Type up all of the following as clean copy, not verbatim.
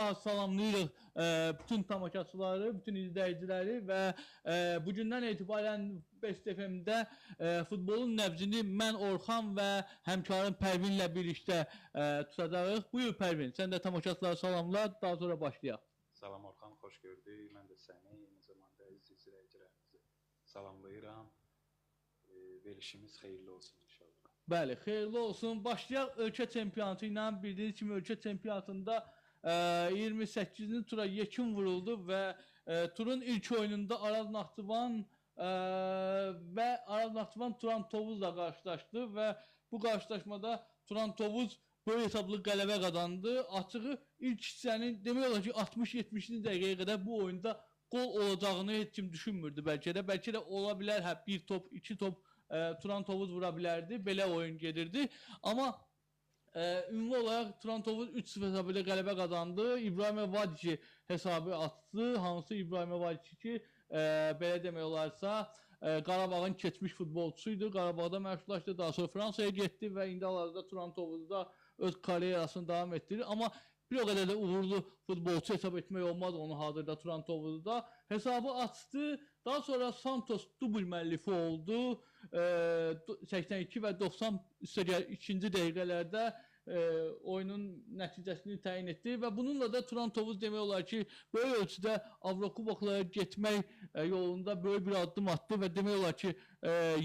daha salamlayırıq bütün tamaşaçıları, bütün izləyiciləri və bugündən etibarən Best FM-də futbolun nəbzini mən Orxan və həmkarım Pərvinlə birlikdə tutacağıq. Buyur Pərvin, sən də tamaşaçıları salamla, daha sonra başlayaq. Salam Orxan, xoş gördük. Mən də səni, eyni zamanda izləyicilərimizi salamlayıram. Verilişimiz xeyirli olsun inşallah. Bəli, xeyirli olsun. Başlayaq ölkə çempionatı ilə. Bildiyiniz kimi ölkə çempionatında 28-ci tura yekun vuruldu və turun ilk oyununda Araz Naxçıvan və Araz Naxçıvan Turan Tovuzla qarşılaşdı və bu qarşılaşmada Turan Tovuz böyük hesablı qələbə qazandı. Açığı ilk hissənin demək olar ki 60-70-ci dəqiqəyə qədər bu oyunda qol olacağını heç kim düşünmürdü bəlkə də. Bəlkə də ola bilər, bir top, iki top Turan Tovuz vura bilərdi. Belə oyun gedirdi. Amma ümumi olaraq Turan Tovuz 3-0 hesabı ilə qələbə qazandı. İbrahim Vadici hesabı atdı. Hansı İbrahim Vadici ki, belə demək olarsa, Qarabağın keçmiş futbolçusuydu. Qarabağda məşğullaşdı. Daha sonra Fransaya getdi və indi hal-hazırda Turan Tovuzda öz karyerasını davam etdirir. Amma bir o qədər də uğurlu futbolçu hesab etmək olmaz onu hazırda Turan Tovuzda. Hesabı açdı. Daha sonra Santos dubl müəllifi oldu. 82 və 92-ci dəqiqələrdə oyunun nəticəsini təyin etdi və bununla da Turan Tovuz demək olar ki, böyük ölçüdə Avrokuboklara getmək yolunda böyük bir addım attı və demək olar ki,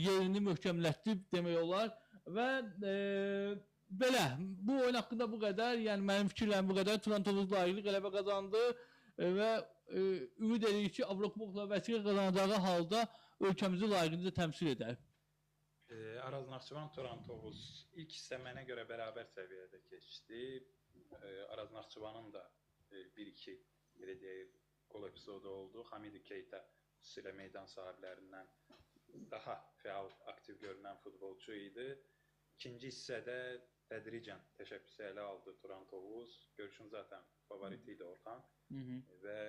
yerini möhkəmlətdi demək olar və belə, bu oyun haqqında bu qədər, yəni mənim fikirlərim bu qədər. Turan Tovuz layiqli qələbə qazandı və ümid edirik ki, Avrokubokla vəsiqə qazanacağı halda ölkəmizi layiqincə təmsil edər. Araz Naxçıvan Turan Tovuz ilk hissə mənə görə bərabər səviyyədə keçdi. Araz Naxçıvanın da 1-2 belə deyək, qol epizodu oldu. Hamidi Keita xüsusilə meydan sahiblərindən daha fəal, aktiv görünən futbolçu idi. İkinci hissədə tədricən təşəbbüsü ələ aldı Turan Tovuz. Görüşün zaten favoriti idi Orxan. Və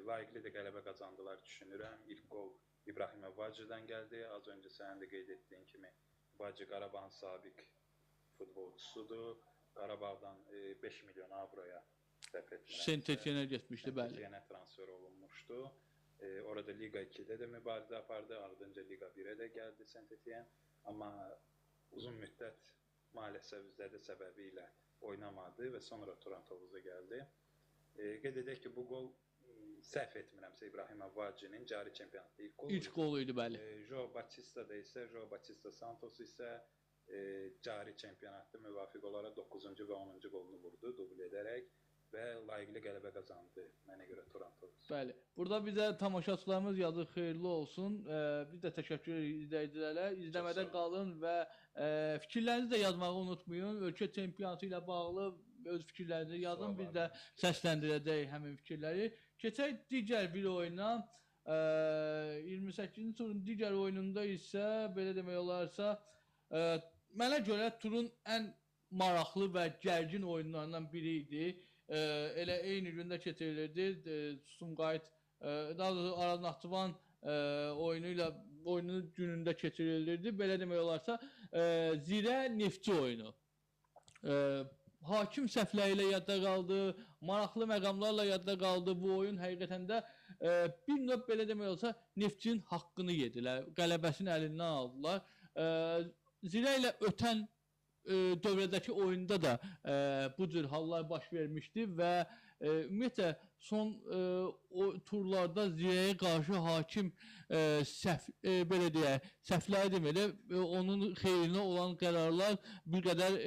layiqli də qələbə qazandılar düşünürəm. İlk qol İbrahim Vacı'dan gəldi. Az öncə sənin də qeyd etdiyin kimi Vacı Qarabağın sabiq futbolçusudur. Qarabağdan 5 milyon avroya dəf etmirəm. Saint-Etienne getmişdi, bəli. Saint-Etienne transfer olunmuşdu. Orada Liga 2-də də mübarizə apardı. Ardınca Liga 1-ə də gəldi Saint-Etienne. Amma uzun müddət maalesef zədə səbəbi ilə oynamadı və sonra Turan Tovuza gəldi. Qeyd edək ki, bu qol səhv etmirəmsə İbrahim Vacı'nın cari çempionatda ilk qoluydu, bəli. João Batista'da isə, João Batista Santos isə cari çempionatda müvafiq olaraq 9-cu və 10-cu qolunu vurdu, dubl edərək və layiqli qələbə qazandı mənə görə Turan Tovuz. Bəli. Burada bizə tamaşaçılarımız yazır, xeyirli olsun. Biz də təşəkkür edirik izləyicilərə. İzləmədə qalın və fikirlərinizi də yazmağı unutmayın. Ölkə çempionatı ilə bağlı öz fikirlərinizi yazın. Biz də səsləndirəcəyik həmin fikirləri. Keçək digər bir oyuna. 28-ci turun digər oyununda isə belə demək olarsa mənə görə turun ən maraqlı və gərgin oyunlarından biri idi. Elə eyni gündə keçirilirdi. Sumqayıt, daha doğrusu Araz Naxçıvan oyunu günündə keçirilirdi. Belə demək olarsa Zirə Neftçi oyunu. Hakim səhvləri ilə yadda qaldı, maraqlı məqamlarla yadda qaldı bu oyun. Həqiqətən də bir növ belə demək olsa Neftçinin haqqını yedilər, qələbəsini əlindən aldılar. Zirə ilə ötən dövrədəki oyunda da bu cür hallar baş vermişdi və ümumiyyətlə son turlarda Zirəyə qarşı hakim belə deyək, səhvləri deməli, onun xeyrinə olan qərarlar bir qədər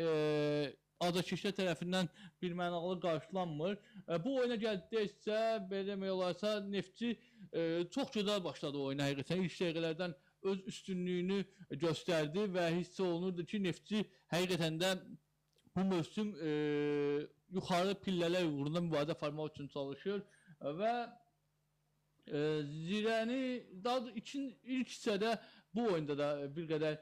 azarkeşlər tərəfindən bir mənalı qarşılanmır. Bu oyuna gəldikdə isə belə demək olarsa Neftçi çox gözəl başladı oyuna həqiqətən. İlk dəqiqələrdən öz üstünlüyünü göstərdi və hiss olunurdu ki, Neftçi həqiqətən də bu mövsüm yuxarı pillələr uğrunda mübarizə aparmaq üçün çalışır və Zirəni daha ilk hissədə bu oyunda da bir qədər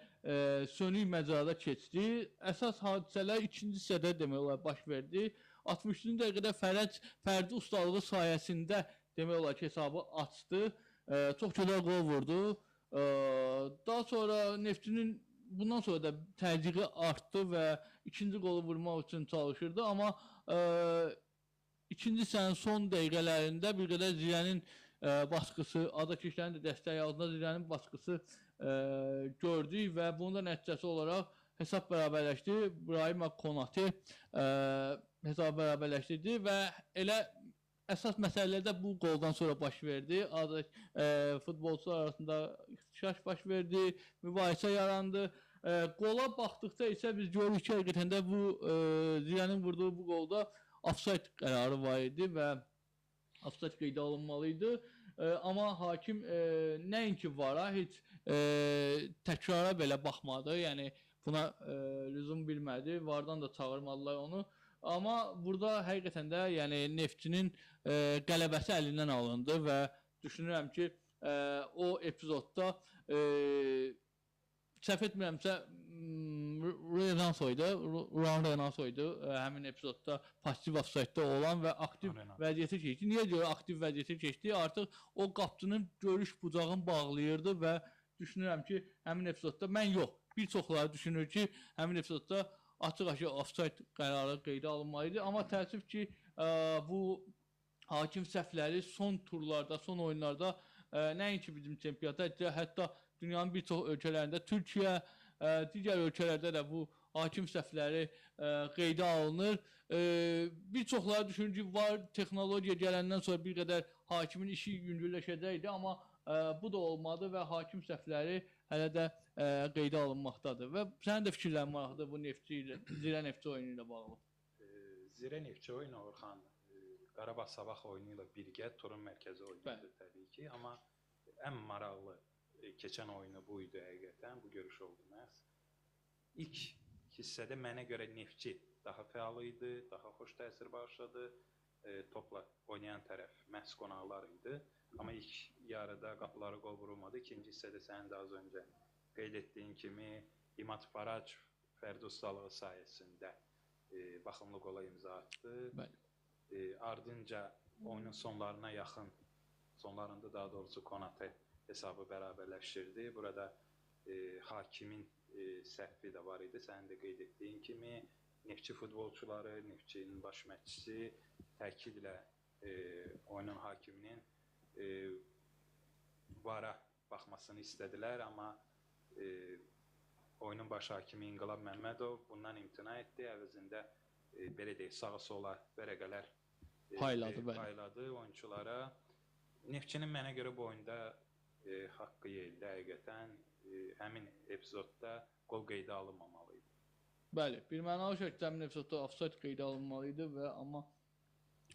sönük məcrada keçdi. Əsas hadisələr ikinci hissədə demək olar baş verdi. 60-cı dəqiqədə fərdi ustalığı sayəsində demək olar ki, hesabı açdı. Çox gözəl qol vurdu. Daha sonra Neftçinin bundan sonra da təzyiqi artdı və ikinci qolu vurmaq üçün çalışırdı. Amma ikinci hissənin son dəqiqələrində bir qədər Zirənin baskısı, Azərkeşlərin də dəstəyi altında Zirənin baskısı gördük və bunun da nəticəsi olaraq hesab bərabərləşdi. Brahim Konate hesab bərabərləşdirdi və elə əsas məsələlər də bu qoldan sonra baş verdi. Futbolçular arasında ixtişaş baş verdi, mübahisə yarandı. Qola baxdıqda isə biz görürük ki, həqiqətən də bu Zirənin vurduğu bu qolda ofsayd qərarı var idi və ofsayd qeydə alınmalıydı. Amma hakim nəinki vara, heç təkrara belə baxmadı. Yəni buna lüzum bilmədi. Vardan da çağırmadılar onu. Amma burada həqiqətən də yəni Neftçinin qələbəsi əlindən alındı və düşünürəm ki, o epizodda səhv etmirəmsə Ruan Renato idi həmin epizodda pasiv ofsaydda olan və aktiv vəziyyətə keçdi. Niyə görə aktiv vəziyyətə keçdi? Artıq o qapçının görüş bucağını bağlayırdı və düşünürəm ki, həmin epizodda mən yox, bir çoxları düşünür ki, həmin epizodda açıq-aşıq ofsayd qərarı qeydə alınmalıydı. Amma təəssüf ki, bu hakim səhvləri son turlarda, son oyunlarda nəinki bizim çempionatda, hətta dünyanın bir çox ölkələrində, Türkiyə, digər ölkələrdə də bu hakim səhvləri qeydə alınır. Bir çoxları düşünür ki, var texnologiya gələndən sonra bir qədər hakimin işi yüngülləşəcəkdi, amma bu da olmadı və hakim səhvləri hələ də qeydə alınmaqdadır. Və sənin də fikirlərin maraqlıdır bu Zirə Neftçi oyunu ilə bağlı. Zirə Neftçi oyunu Orxan Qarabağ Sabah oyunu ilə birgə turun mərkəzi oyunudur təbii ki, amma ən maraqlı keçən oyunu bu idi həqiqətən, bu görüş oldu məhz. İlk hissədə mənə görə Neftçi daha fəal idi, daha xoş təsir bağışladı. Topla oynayan tərəf məhz qonaqlar idi. Amma ilk yarıda qapıları qol vurulmadı. İkinci hissədə sənin də az öncə qeyd etdiyin kimi İmad Farac fərdi ustalığı sayəsində baxımlı qola imza atdı. Ardınca oyunun sonlarına yaxın, sonlarında daha doğrusu Konate hesabı bərabərləşdirdi. Burada hakimin səhvi də var idi. Sənin də qeyd etdiyin kimi Neftçi futbolçuları, Neftçinin baş məşqçisi təkidlə oyunun hakiminin vara baxmasını istədilər, amma oyunun baş hakimi İnqilab Məmmədov bundan imtina etdi. Əvəzində belə deyək, sağa sola vərəqələr payladı oyunçulara. Neftçinin mənə görə bu oyunda haqqı yerdə həqiqətən həmin epizodda qol qeydə alınmamalıydı. Bəli, bir mənalı şəkildə həmin epizodda ofsayd qeydə alınmalıydı və amma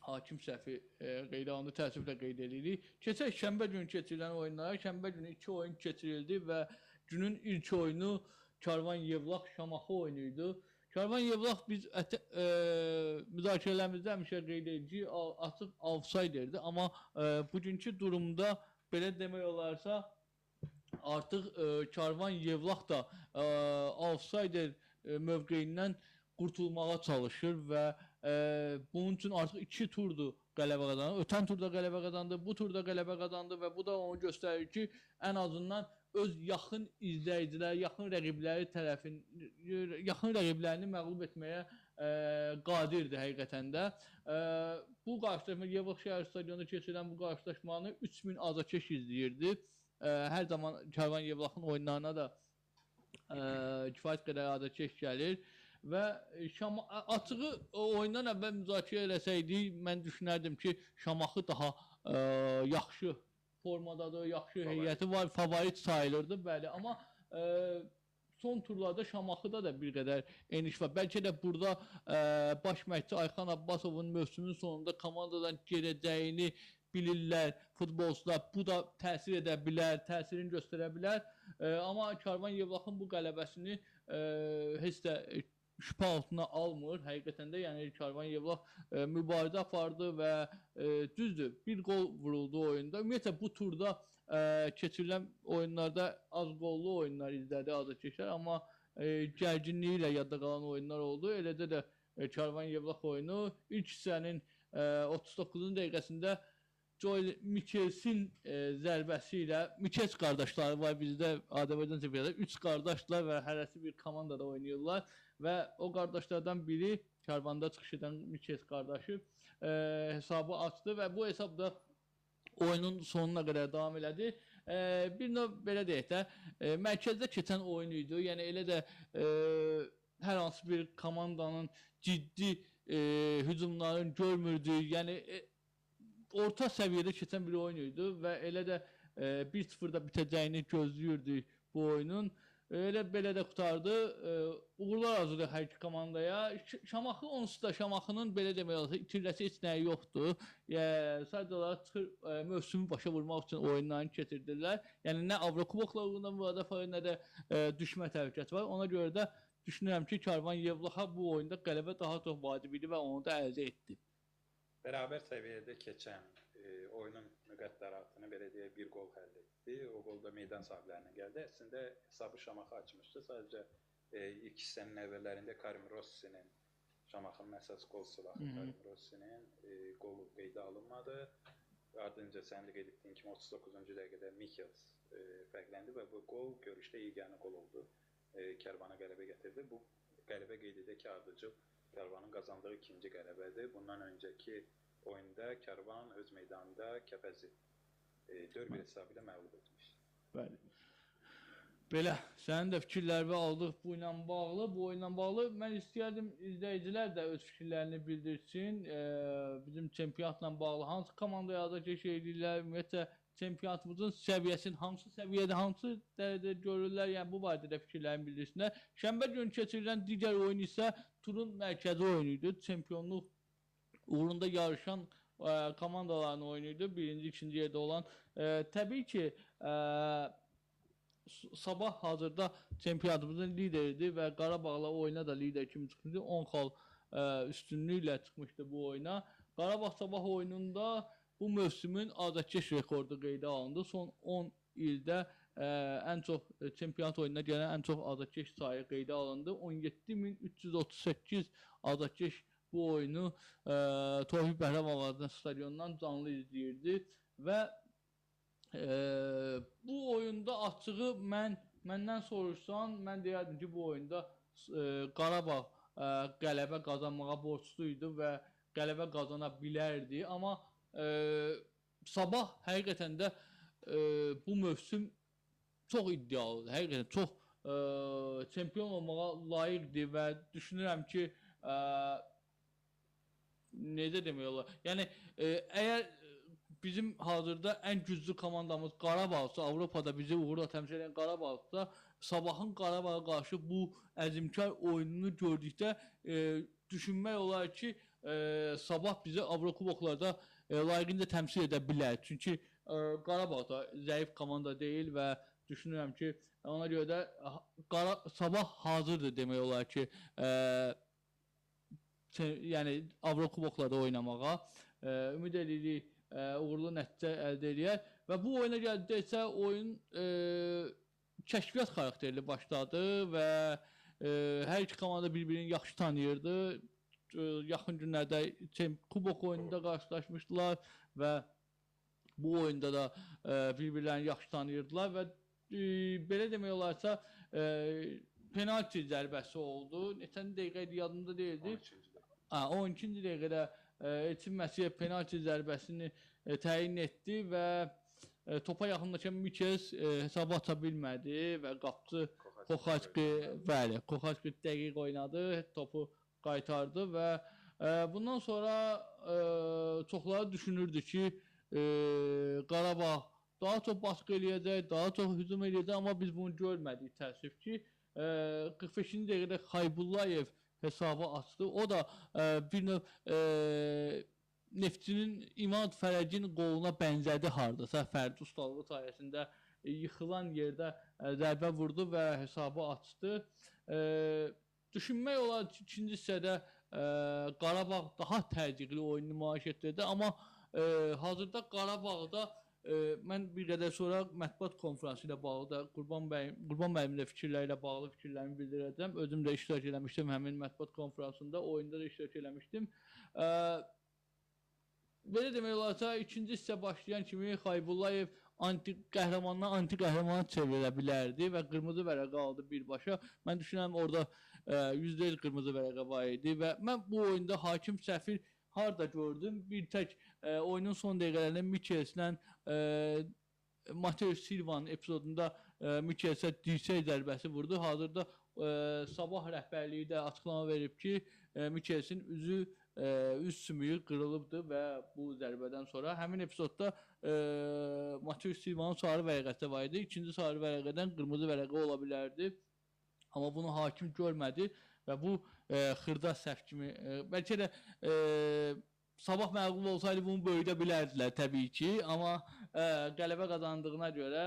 hakim səhvi qeydə alındı, təəssüflə qeyd edirik. Keçək şənbə günü keçirilən oyunlara. Şənbə günü 2 oyun keçirildi və günün ilk oyunu Karvan Yevlax Şamaxı oyunu idi. Karvan Yevlax biz müzakirələrimizdə həmişə qeyd edirik, açıq ofsayd-dirdi, amma bugünkü durumda belə demək olarsa artıq Karvan Yevlax da ofsayder mövqeyindən qurtulmağa çalışır və bunun üçün artıq 2 turdur qələbə qazanır. Ötən turda qələbə qazandı, bu turda qələbə qazandı və bu da onu göstərir ki, ən azından öz yaxın izləyicilər, yaxın rəqiblərini məğlub etməyə qadirdir həqiqətən də. Bu qarşılaşma Yevlax şəhər stadionunda keçirilən bu qarşılaşmanı 3000 azarkeş izləyirdi. Hər zaman Karvan Yevlaxın oyunlarına da kifayət qədər azarkeş gəlir və açığı oyundan əvvəl müzakirə eləsəydik, mən düşünərdim ki, Şamaxı daha yaxşı formadadır, yaxşı heyəti var, favorit sayılırdı, bəli, amma son turlarda Şamaxıda da bir qədər eniş var. Bəlkə də burada baş məşqçi Ayxan Abbasovun mövsümün sonunda komandadan gedəcəyini bilirlər futbolçular, bu da təsir edə bilər, təsirini göstərə bilər. Amma Karvan Yevlaxın bu qələbəsini heç də şübhə altına almır. Həqiqətən də yəni Karvan Yevlax mübarizə apardı və düzdür, bir qol vuruldu oyunda. Ümumiyyətlə bu turda keçirilən oyunlarda az qollu oyunlar izlədi azarkeşlər, amma gərginliyi ilə yadda qalan oyunlar oldu. Eləcə də Karvan Yevlax oyunu ilk hissənin 39-cu dəqiqəsində Joel Mikkelsin zərbəsi ilə, Mikkels qardaşları var bizdə Azərbaycan çempionatında, 3 qardaşlar və hərəsi bir komandada oynayırlar və o qardaşlardan biri Karvanda çıxış edən Miçes qardaşı hesabı açdı və bu hesabda oyunun sonuna qədər davam elədi. Bir növ belə deyək də, mərkəzdə keçən oyun idi. Yəni elə də hər hansı bir komandanın ciddi hücumlarını görmürdük. Yəni orta səviyyədə keçən bir oyun idi və elə də 1-0-da bitəcəyini gözləyirdik bu oyunun. Elə belə də qutardı. Uğurlar arzulayır hər iki komandaya. Şamaxı onsuz da Şamaxının belə demək olar itirləsi heç nəyi yoxdur. Sadəcə olaraq çıxır mövsümü başa vurmaq üçün oyunlarını keçirdilər. Yəni nə Avrokubokla uğrunda müvadə var, nə də düşmə təhlükəsi var. Ona görə də düşünürəm ki, Karvan Yevlaxa bu oyunda qələbə daha çox vacib idi və onu da əldə etdi. Bərabər səviyyədə keçən oyunun müqəddəratını belə deyək, bir qol həll etdi. O qol da meydan sahiblərinə gəldi. Əslində hesabı Şamaxı açmışdı. Sadəcə ilk hissənin əvvəllərində Karim Rossi'nin, Şamaxının əsas qol silahı Karim Rossi'nin qolu qeydə alınmadı. Ardınca sən də qeyd etdiyin kimi 39-cu dəqiqədə Michels fərqləndi və bu qol görüşdə yeganə qol oldu. Kərvana qələbə gətirdi. Bu qələbə qeyd edək ki, ardıcıl Kərvanın qazandığı ikinci qələbədir. Bundan öncəki oyunda Kərvan öz meydanında Kəpəzi 4-1 hesabı ilə məğlub etmişdi. Bəli. Belə, sənin də fikirlərini aldıq bu ilə bağlı. Bu oyunla bağlı mən istəyərdim izləyicilər də öz fikirlərini bildirsin. Bizim çempionatla bağlı hansı komandaya da şey edirlər, ümumiyyətlə çempionatımızın səviyyəsini hansı səviyyədə, hansı dərəcədə görürlər, yəni bu barədə də fikirlərini bildirsinlər. Şənbə günü keçirilən digər oyun isə turun mərkəzi oyunuydu. Çempionluq uğrunda yarışan komandaların oyunuydu. Birinci, ikinci yerdə olan. Təbii ki, Sabah hazırda çempionatımızın lideridir və Qarabağla oyuna da lider kimi çıxmışdı. 10 xal üstünlüklə çıxmışdı bu oyuna. Qarabağ Sabah oyununda bu mövsümün azarkeş rekordu qeydə alındı. Son 10 ildə ən çox çempionat oyununa gələn ən çox azarkeş sayı qeydə alındı. 17.338 azarkeş bu oyunu Tofiq Bəhramoğlu stadionundan canlı izləyirdi və bu oyunda açığı məndən soruşsan, mən deyərdim ki, bu oyunda Qarabağ qələbə qazanmağa borçlu idi və qələbə qazana bilərdi. Amma Sabah həqiqətən də bu mövsüm çox iddialıdır. Həqiqətən çox çempion olmağa layiqdir və düşünürəm ki, necə demək olar? Yəni, əgər bizim hazırda ən güclü komandamız Qarabağsa, Avropada bizi uğurla təmsil edən Qarabağsa, Sabahın Qarabağa qarşı bu əzimkar oyununu gördükdə düşünmək olar ki, Sabah bizi Avrokuboklarda layiqincə təmsil edə bilər. Çünki Qarabağ da zəif komanda deyil və düşünürəm ki, ona görə də Sabah hazırdır demək olar ki, yəni Avrokuboklarda oynamağa. Ümid edirik uğurlu nəticə əldə edər və bu oyuna gəldikcə oyun kəşfiyyat xarakterli başladı və hər iki komanda bir-birini yaxşı tanıyırdı. Yaxın günlərdə Kubok oyununda qarşılaşmışdılar və bu oyunda da bir-birlərini yaxşı tanıyırdılar və belə demək olarsa penalti zərbəsi oldu. Neçən dəqiqə idi yadımda deyildi. 12-ci dəqiqədə Elçin Məsiyev penalti zərbəsini təyin etdi və topa yaxınlaşan Michels hesabı aça bilmədi və qapıcı Koxaçki dəqiq oynadı, topu qaytardı və bundan sonra çoxları düşünürdü ki, Qarabağ daha çox baskı eləyəcək, daha çox hücum eləyəcək, amma biz bunu görmədik təəssüf ki. 45-ci dəqiqədə Xaybullayev hesabı açdı. O da bir növ Neftçinin İmad Fərəqin qoluna bənzədi hardasa. Fərdi ustalığı sayəsində yıxılan yerdə zərbə vurdu və hesabı açdı. Düşünmək olar ki, ikinci hissədə Qarabağ daha təcili oyun nümayiş etdirdi. Amma hazırda Qarabağda mən bir qədər sonra mətbuat konfransı ilə bağlı da Qurban müəllimin də fikirləri ilə bağlı fikirlərimi bildirəcəm. Özüm də iştirak eləmişdim həmin mətbuat konfransında, oyunda da iştirak eləmişdim. Belə demək olarsa, ikinci hissə başlayan kimi Xaybullayev qəhrəmandan anti qəhrəmana çevrilə bilərdi və qırmızı vərəq aldı birbaşa. Mən düşünürəm orada %100 qırmızı vərəqə var idi və mən bu oyunda hakim səhvi harda gördüm? Bir tək oyunun son dəqiqələrində Michelslə Mateus Silva'nın epizodunda Michelsə dirsək zərbəsi vurdu. Hazırda Sabah rəhbərliyi də açıqlama verib ki, Michelsin üz sümüyü qırılıbdır və bu zərbədən sonra həmin epizodda Mateus Silva'nın sarı vərəqəsi var idi. İkinci sarı vərəqədən qırmızı vərəqə ola bilərdi. Amma bunu hakim görmədi və bu xırda səhv kimi bəlkə də Sabah məğlub olsaydı bunu böyüdə bilərdilər təbii ki, amma qələbə qazandığına görə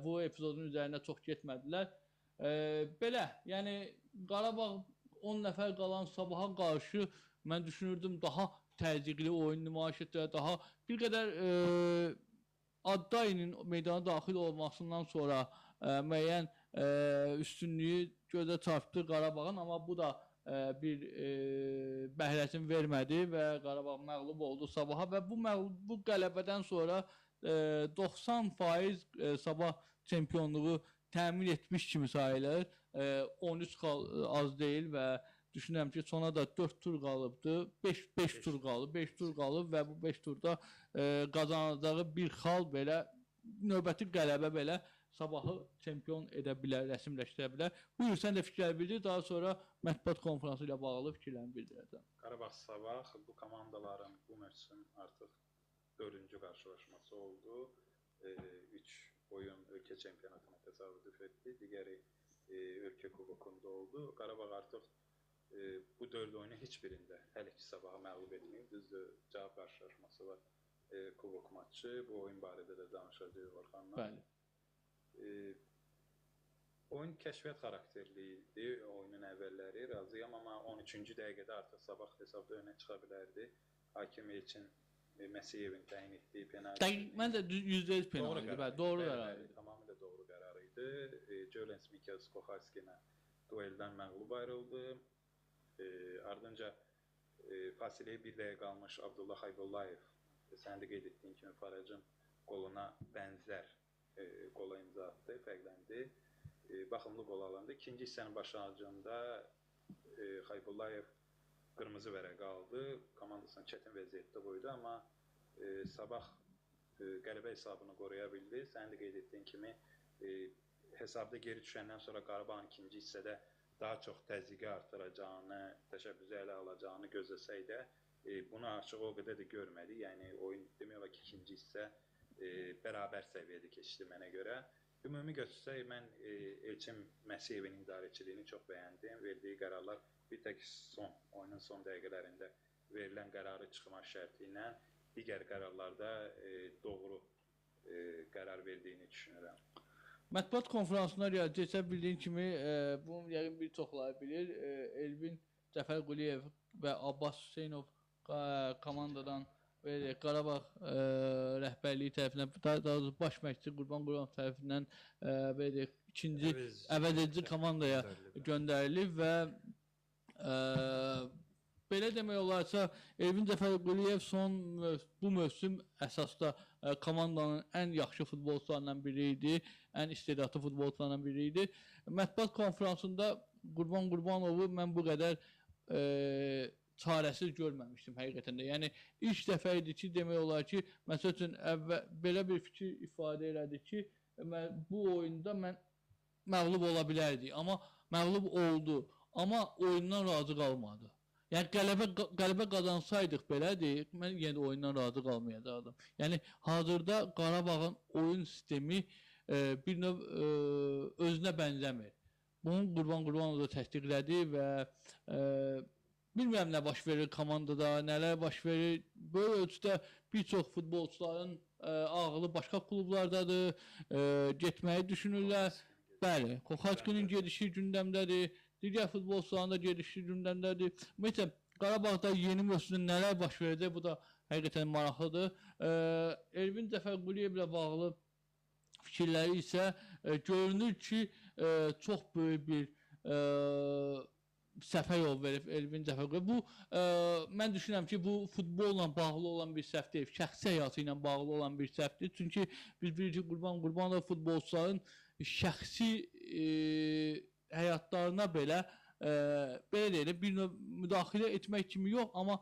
bu epizodun üzərində çox getmədilər. Belə, yəni Qarabağ 10 nəfər qalan Sabaha qarşı mən düşünürdüm daha təzyiqli oyun nümayiş etdirə, daha bir qədər Addayinin meydana daxil olmasından sonra müəyyən üstünlüyü gözə çarpdı Qarabağın, amma bu da bir bəhrəsini vermədi və Qarabağ məğlub oldu Sabaha və bu qələbədən sonra 90% Sabah çempionluğu təmin etmiş kimi sayılır. 13 az deyil və düşünürəm ki, sona da 4 tur qalıbdı. 5 tur qalıb. 5 tur qalıb və bu 5 turda qazanacağı bir xal belə, növbəti qələbə belə Sabahı çempion edə bilər, rəsmiləşdirə bilər. Buyur, sən də fikirlər bildir, daha sonra mətbuat konfransı ilə bağlı fikirlərini bildirəcəm. Qarabağ Sabah bu komandaların bu mövsüm artıq 4-cü qarşılaşması oldu. 3 oyun ölkə çempionatına təsadüf etdi, digəri ölkə kubokunda oldu. Qarabağ artıq bu 4 oyunun heç birində hələ ki Sabahı məğlub etməyib. Düzdür, cavab qarşılaşması var, kubok matçı. Bu oyun barədə də danışacağıq Orxanla. Bəli. Oyun kəşfiyyat xarakterli idi, oyunun əvvəlləri razıyam, amma 13-cü dəqiqədə artıq Sabah hesabda önə çıxa bilərdi. Hakim Elçin Məsiyevin təyin etdiyi penalti. Mən də %100 penalti idi, doğru qərar idi. Tamamilə doğru qərar idi. Jolens Mikels Kohalski'na dueldən məğlub ayrıldı. Ardınca fasiləyə bir dəqiqə qalmış Abdullah Haybullayev, sən də qeyd etdiyin kimi Faracın qoluna bənzər qola imza atdı, fərqləndi. Baxımlı qol alındı. İkinci hissənin başlanğıcında Haybullayev qırmızı vərəqə aldı. Komandasını çətin vəziyyətdə qoydu, amma Sabah qələbə hesabını qoruya bildi. Sən də qeyd etdiyin kimi hesabda geri düşəndən sonra Qarabağın ikinci hissədə daha çox təzyiqi artıracağını, təşəbbüsü ələ alacağını gözləsək də bunu açıq o qədər də görmədi. Yəni oyun demək olar ki, ikinci hissə bərabər səviyyədə keçdi mənə görə. Ümumi götürsək, mən Elçin Məsiyevin idarəçiliyini çox bəyəndim. Verdiyi qərarlar bir tək oyunun son dəqiqələrində verilən qərarı çıxmaq şərti ilə digər qərarlarda doğru qərar verdiyini düşünürəm. Mətbuat konferansına gələcəksə, bildiyin kimi, bunu yəqin bir çoxları bilir, Elvin Cəfərquliyev və Abbas Hüseynov komandadan Qarabağ rəhbərliyi tərəfindən, daha doğrusu baş məşqçi Qurban Qurbanov tərəfindən ikinci əvəzedici komandaya göndərilib və belə demək olarsa, Elvin Cəfərquliyev bu mövsüm əsasda komandanın ən yaxşı futbolçularından biri idi, ən istedadlı futbolçularından biri idi. Mətbuat konferansında Qurban Qurbanovu mən bu qədər çarəsiz görməmişdim həqiqətən də. Yəni ilk dəfə idi ki, demək olar ki, məsəl üçün belə bir fikir ifadə elədi ki, bu oyunda mən məğlub ola bilərdik, amma məğlub oldu, amma oyundan razı qalmadı. Yəni qələbə qazansaydıq belədir, mən yenə də oyundan razı qalmayacaqdım. Yəni hazırda Qarabağın oyun sistemi bir növ özünə bənzəmir. Bunu Qurban Qurbanov da təsdiqlədi və bilmirəm nə baş verir komandada, nələr baş verir. Böyle ölçüdə bir çox futbolçuların ağlı başqa klublardadır, getməyi düşünürlər. Bəli, Koxaçkinin gedişi gündəmdədir, digər futbolçuların da gedişi gündəmdədir. Ümumiyyətlə, Qarabağda yeni mövsümdə nələr baş verəcək, bu da həqiqətən maraqlıdır. Elvin Cəfərquliyevlə bağlı fikirləri isə görünür ki, çox böyük bir səhvə yol verib Elvin Cəfərquliyev. Bu, mən düşünürəm ki, bu futbolla bağlı olan bir səhv deyil, şəxsi həyatı ilə bağlı olan bir səhvdir. Çünki biz bilirik ki, Qurban Qurbanov futbolçuların şəxsi həyatlarına belə belə deyək, bir növ müdaxilə etmək kimi yox, amma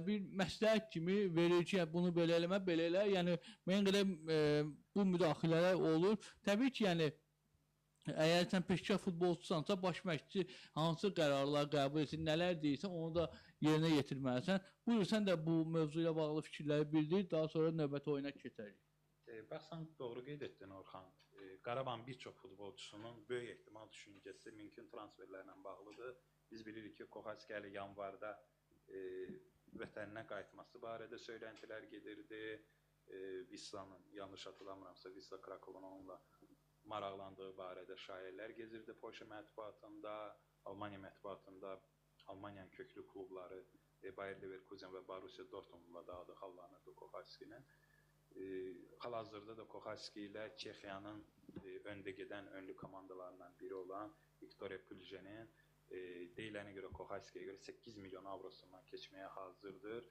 bir məsləhət kimi verir ki, bunu belə eləmə, belə elə. Yəni mən qədər bu müdaxilələr olur. Təbii ki, yəni əgər sən peşəkar futbolçusansa, baş məşqçi hansı qərarlar qəbul etsin, nələr deyirsən, onu da yerinə yetirməlisən. Buyur, sən də bu mövzu ilə bağlı fikirləri bildir, daha sonra növbəti oyuna keçərik. Baxsan, doğru qeyd etdin Orxan. Qarabağın bir çox futbolçusunun böyük ehtimal düşüncəsi mümkün transferlərlə bağlıdır. Biz bilirik ki, Kohalski hələ yanvarda vətəninə qayıtması barədə söyləntilər gedirdi. Vislanın, yanlış hatırlamıramsa, Visla Krakovun onunla maraqlandığı barədə şayiələr gezirdi Polşa mətbuatında, Almaniya mətbuatında Almaniyanın köklü klubları Bayer Leverkusen və Borussia Dortmundla da adı xallanırdı Kohalskinin. Hal-hazırda da Kohalski ilə Çexiyanın öndə gedən önlü komandalarından biri olan Viktoria Plzenin deyilənə görə Kohalskiyə görə 8 milyon avrosundan keçməyə hazırdır.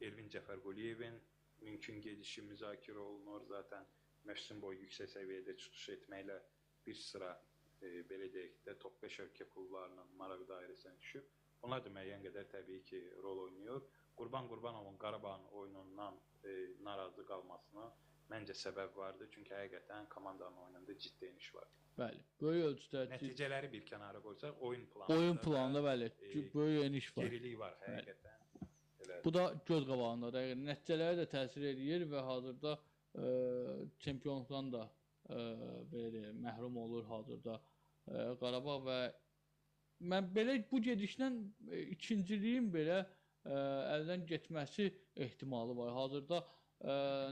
Elvin Cəfərquliyevin mümkün gedişi müzakirə olunur. Zaten mövsüm boyu yüksək səviyyədə çıxış etməklə bir sıra belə deyək də top 5 ölkə klublarının maraq dairəsinə düşüb. Bunlar da müəyyən qədər təbii ki rol oynayır. Qurban Qurbanovun Qarabağın oyunundan narazı qalmasına məncə səbəb vardı. Çünki həqiqətən komandanın oyununda ciddi eniş var. Bəli, böyük ölçüdə nəticələri bir kənara qoysaq, oyun planında bəli, böyük eniş var. Gerilik var həqiqətən. Bu da göz qabağında. Nəticələrə də təsir edir və hazırda çempionluqdan da belə deyək, məhrum olur hazırda Qarabağ və mən belə bu gedişlə ikinciliyin belə əldən getməsi ehtimalı var. Hazırda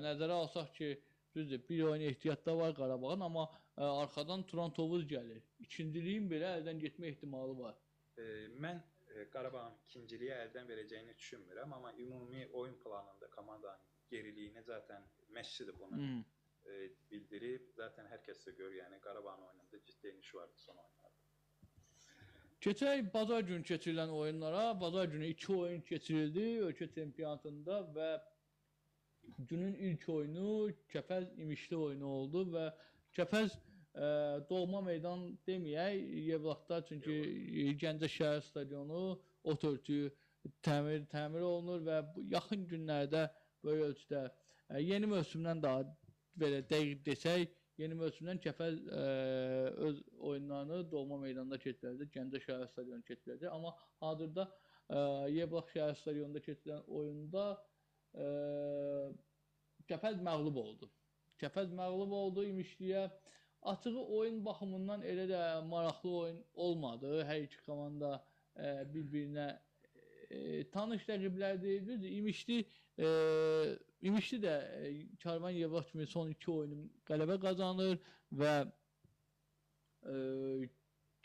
nəzərə alsaq ki, düzdür, bir oyun ehtiyatda var Qarabağın, amma arxadan Turan Tovuz gəlir. İkinciliyin belə əldən getmə ehtimalı var. Mən Qarabağın ikinciliyi əldən verəcəyini düşünmürəm, amma ümumi oyun planında komandanın geriliyini zaten məşqçi də bunu bildirib. Zaten hər kəs də görür, yəni Qarabağın oyununda ciddi eniş vardı son oyunlarda. Keçək bazar günü keçirilən oyunlara. Bazar günü 2 oyun keçirildi ölkə çempionatında və günün ilk oyunu Kəpəz İmişli oyunu oldu və Kəpəz doğma meydan deməyək, Yevlaxda, çünki Gəncə şəhər stadionu ot örtüyü təmir olunur və bu yaxın günlərdə böyük ölçüdə yeni mövsümdən daha belə dəqiq desək, yeni mövsümdən Kəpəz öz oyunlarını doğma meydanda keçirəcək, Gəncə şəhər stadionu keçirəcək. Amma hazırda Yevlax şəhər stadionunda keçirilən oyunda Kəpəz məğlub oldu. Kəpəz məğlub oldu İmişliyə. Açığı oyun baxımından elə də maraqlı oyun olmadı. Hər iki komanda bir-birinə tanış rəqiblərdir. Düzdür, İmişli də Karvan Yevlax kimi son 2 oyunu qələbə qazanır və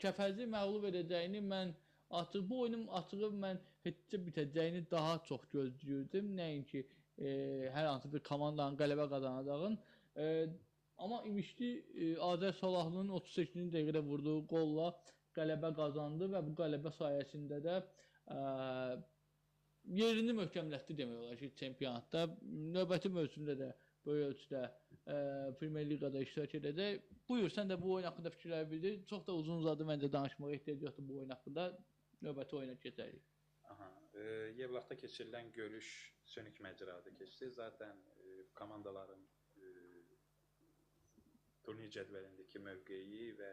Kəpəzi məğlub edəcəyini mən artıq bu oyunun mən heçcə bitəcəyini daha çox gözləyirdim. Nəinki hər hansı bir komandanın qələbə qazanacağın. Amma İmişli Azər Salahlının 38-ci dəqiqədə vurduğu qolla qələbə qazandı və bu qələbə sayəsində də yerini möhkəmlətdi demək olar ki, çempionatda. Növbəti mövsümdə də böyük ölçüdə Premyer Liqada iştirak edəcək. Buyur, sən də bu oyun haqqında fikirlər bildir. Çox da uzun uzadı məncə danışmağa ehtiyac yoxdur bu oyun haqqında. Növbəti oyuna keçərik. Yevlaxda keçirilən görüş sönük məcrada keçdi. Zaten komandaların turnir cədvəlindəki mövqeyi və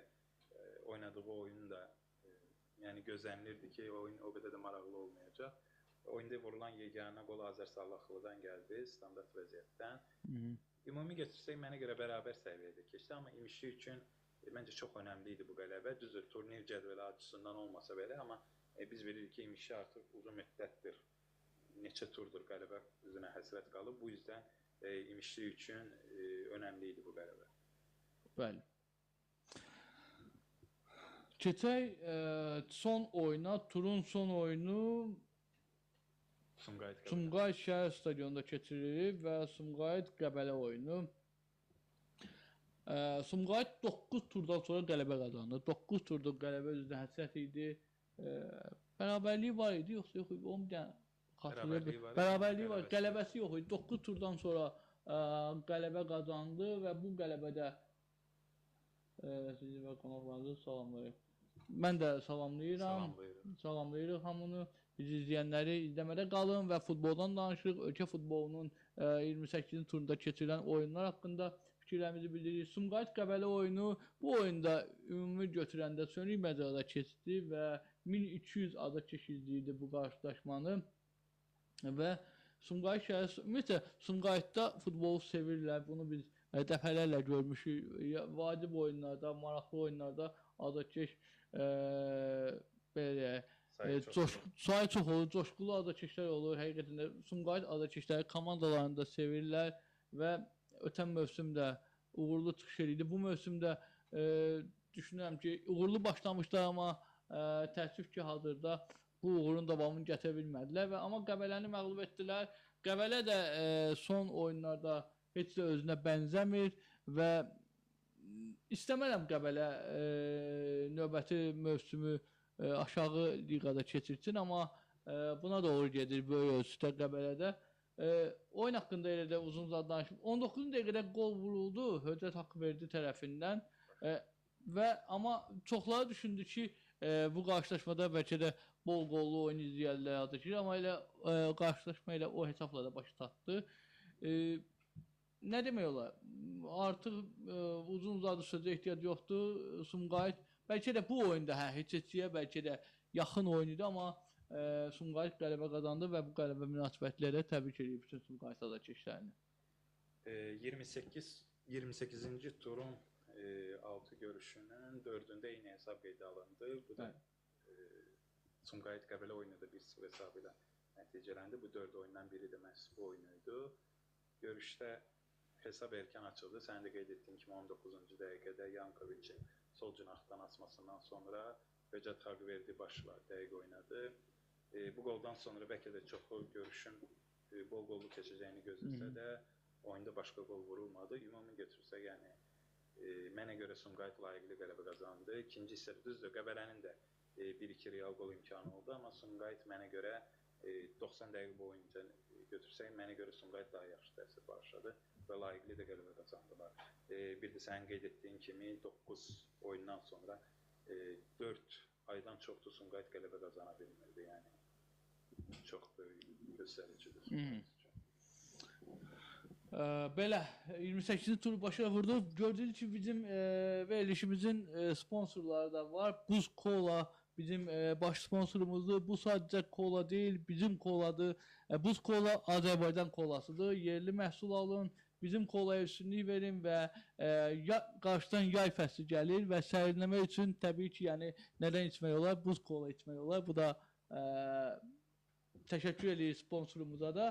oynadığı oyun da yəni gözlənilirdi ki, oyun o qədər də maraqlı olmayacaq. Oyunda vurulan yeganə qol Azər Salahlıdan gəldi, standart vəziyyətdən. Ümumi geçirsək mənə görə bərabər səviyyədə keçdi, amma İmişli üçün məncə çox önəmli idi bu qələbə. Düzdür, turnir cədvəli açısından olmasa belə, amma biz bilirik ki, İmişli artıq uzun müddətdir, neçə turdur qələbə üzünə həsrət qalıb. Bu yüzden İmişli üçün önəmli idi bu qələbə. Bəli. Keçək son oyuna, turun son oyunu Sumqayıt şəhər stadionunda keçirilir və Sumqayıt Qəbələ oyunu. Sumqayıt 9 turdan sonra qələbə qazandı. 9 turda qələbə üzrə həsrət idi. Bərabərliyi var idi, yoxsa yox idi? Onu bir dənə xatırlayabilir. Bərabərliyi var, qələbəsi yox idi. 9 turdan sonra qələbə qazandı və bu qələbədə sizi və qonaqlarınızı salamlayır. Mən də salamlayıram. Salamlayırıq. Salamlayırıq hamını. Bizi izləyənləri izləmədə qalın və futboldan danışırıq. Ölkə futbolunun 28-ci turunda keçirilən oyunlar haqqında fikirlərimizi bildiririk. Sumqayıt Qəbələ oyunu bu oyunda ümumi götürəndə sönük məcrada keçdi və 1200 azarkeş izləyirdi bu qarşılaşmanı və Sumqayıt şəhəri, ümumiyyətlə Sumqayıtda futbolu sevirlər. Bunu biz dəfələrlə görmüşük. Vacib oyunlarda, maraqlı oyunlarda azarkeş belə sayı çox olur, coşqulu azarkeşlər olur. Həqiqətən də Sumqayıt azarkeşləri komandalarını da sevirlər və ötən mövsümdə uğurlu çıxış edirdi. Bu mövsümdə düşünürəm ki, uğurlu başlamışlar, amma təəssüf ki, hazırda bu uğurun davamını gətirə bilmədilər amma Qəbələni məğlub etdilər. Qəbələ də son oyunlarda heç də özünə bənzəmir və istəmərəm Qəbələ növbəti mövsümü aşağı liqada keçirsin, amma buna doğru gedir böyük ölçüdə Qəbələdə. Oyun haqqında elə də uzun zad danışıb. 19-cu dəqiqədə qol vuruldu Höcət Haqqıverdi tərəfindən amma çoxları düşündü ki, bu qarşılaşmada bəlkə də bol qollu oyun izləyərlər adışır, amma elə qarşılaşma ilə o hesabla da başı tatdı. Nə demək olar? Artıq uzun uzadı sözə ehtiyac yoxdur. Sumqayıt bəlkə də bu oyunda heç-heçiyə bəlkə də yaxın oyun idi, amma Sumqayıt qələbə qazandı və bu qələbə münasibətləri təbrik edir bütün Sumqayıt azarkeşlərini. 28-ci turun 6 görüşünün 4-ündə eyni hesab qeydə alındı. Bu da Sumqayıt Qəbələ oyunu da 1-0 hesabı ilə nəticələndi. Bu 4 oyundan biri də məhz bu oyunuydu. Görüşdə hesab erkən açıldı. Sən də qeyd etdiyin kimi 19-cu dəqiqədə Yankovicin sol cinahdan açmasından sonra Höcət Haqqıverdi başla dəqiq oynadı. Bu qoldan sonra bəlkə də çoxu görüşün bol qollu keçəcəyini gözləsə də oyunda başqa qol vurulmadı. Ümumi götürsək, yəni mənə görə Sumqayıt layiqli qələbə qazandı. İkinci hissə düzdür, Qəbələnin də 1-2 real qol imkanı oldu, amma Sumqayıt mənə görə 90 dəqiqə boyunca götürsək, mənə görə Sumqayıt daha yaxşı təsir bağışladı və layiqli də qələbə qazandılar. Bir də sənin qeyd etdiyin kimi 9 oyundan sonra 4 aydan çoxdur Sumqayıt qələbə qazana bilmirdi, yəni çox böyük göstəricidir. Belə 28-ci tur başa vurdu. Gördüyünüz ki, bizim verilişimizin sponsorları da var. Buz Kola bizim baş sponsorumuzdur. Bu sadəcə kola deyil, bizim koladır. Buz Kola Azərbaycan kolasıdır. Yerli məhsul alın, bizim kolaya üstünlük verin və qarşıdan yay fəsli gəlir və sərinləmək üçün təbii ki, yəni nədən içmək olar? Buz Kola içmək olar. Bu da təşəkkür edirik sponsorumuza da.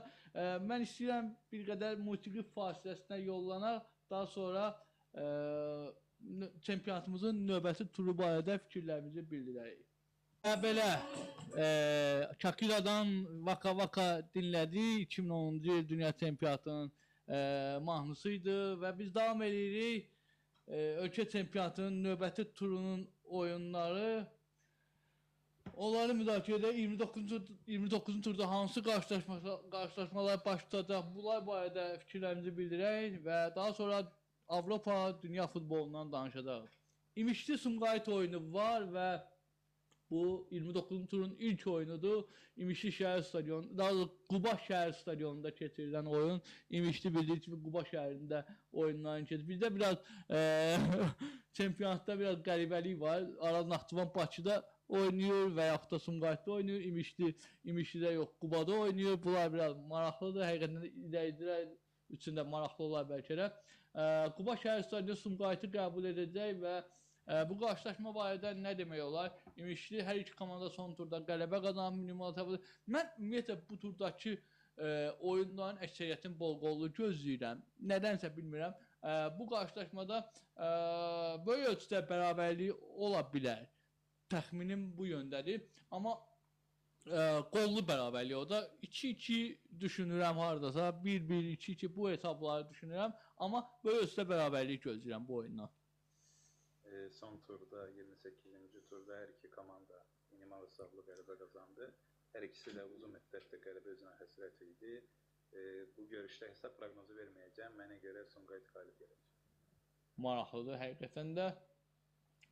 Mən istəyirəm bir qədər musiqi fasiləsinə yollanaq, daha sonra çempionatımızın növbəti turu barədə fikirlərimizi bildirək. Belə Shakira'dan Vaka Vaka dinlədik. 2010-cu il dünya çempionatının mahnısıydı və biz davam edirik. Ölkə çempionatının növbəti turunun oyunları. Onları müzakirə edək. 29-cu turda hansı qarşılaşmalar baş tutacaq, bunlar barədə fikirlərimizi bildirək və daha sonra Avropa dünya futbolundan danışacaq. İmişli Sumqayıt oyunu var və bu 29-cu turun ilk oyunudur. İmişli şəhər stadionu, daha doğrusu Quba şəhər stadionunda keçirilən oyun. İmişli bildiyi kimi Quba şəhərində oyunların keçir. Bizdə biraz çempionatda biraz qəribəlik var. Araz Naxçıvan Bakıda oynayır və yaxud da Sumqayıtda oynayır. İmişlidə yox, Qubada oynayır. Bunlar biraz maraqlıdır. Həqiqətən də izləyicilər üçün də maraqlı olar bəlkə də. Quba şəhər stadionu Sumqayıtı qəbul edəcək və bu qarşılaşma barədə nə demək olar? İmişli hər iki komanda son turda qələbə qazanıb minimal təbədə. Mən ümumiyyətlə bu turdakı oyunların əksəriyyətini bol qollu gözləyirəm. Nədənsə bilmirəm. Bu qarşılaşmada böyük ölçüdə bərabərlik ola bilər. Təxminim bu yöndədir. Amma qollu bərabərlik o da 2-2 düşünürəm hardasa. 1-1, 2-2 bu hesabları düşünürəm. Amma böyük ölçüdə bərabərlik gözləyirəm bu oyundan. Son turda, 28-ci turda hər iki komanda minimal hesablı qələbə qazandı. Hər ikisi də uzun müddətdə qələbə özünə həsrət idi. Bu görüşdə hesab proqnozu verməyəcəm. Mənə görə Sumqayıt qalib gələcək. Maraqlıdır həqiqətən də.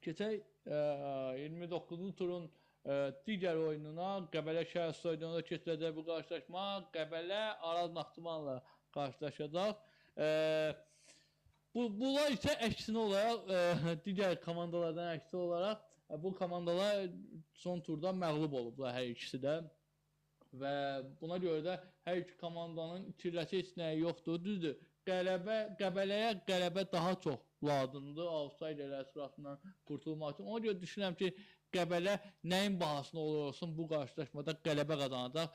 keçək 29-cu turun digər oyununa. Qəbələ şəhər stadionunda keçiriləcək bu qarşılaşma Qəbələ Araz Naxçıvanla qarşılaşacaq. Bunlar isə əksinə olaraq digər komandalardan əksi olaraq bu komandalar son turda məğlub olublar hər ikisi də. Və buna görə də hər iki komandanın itirəsi heç nəyi yoxdur. Düzdür, Qəbələyə qələbə daha çox lazımdır outsiderlər sırasından qurtulmaq üçün. Ona görə düşünürəm ki, Qəbələ nəyin bahasına olursun bu qarşılaşmada qələbə qazanacaq.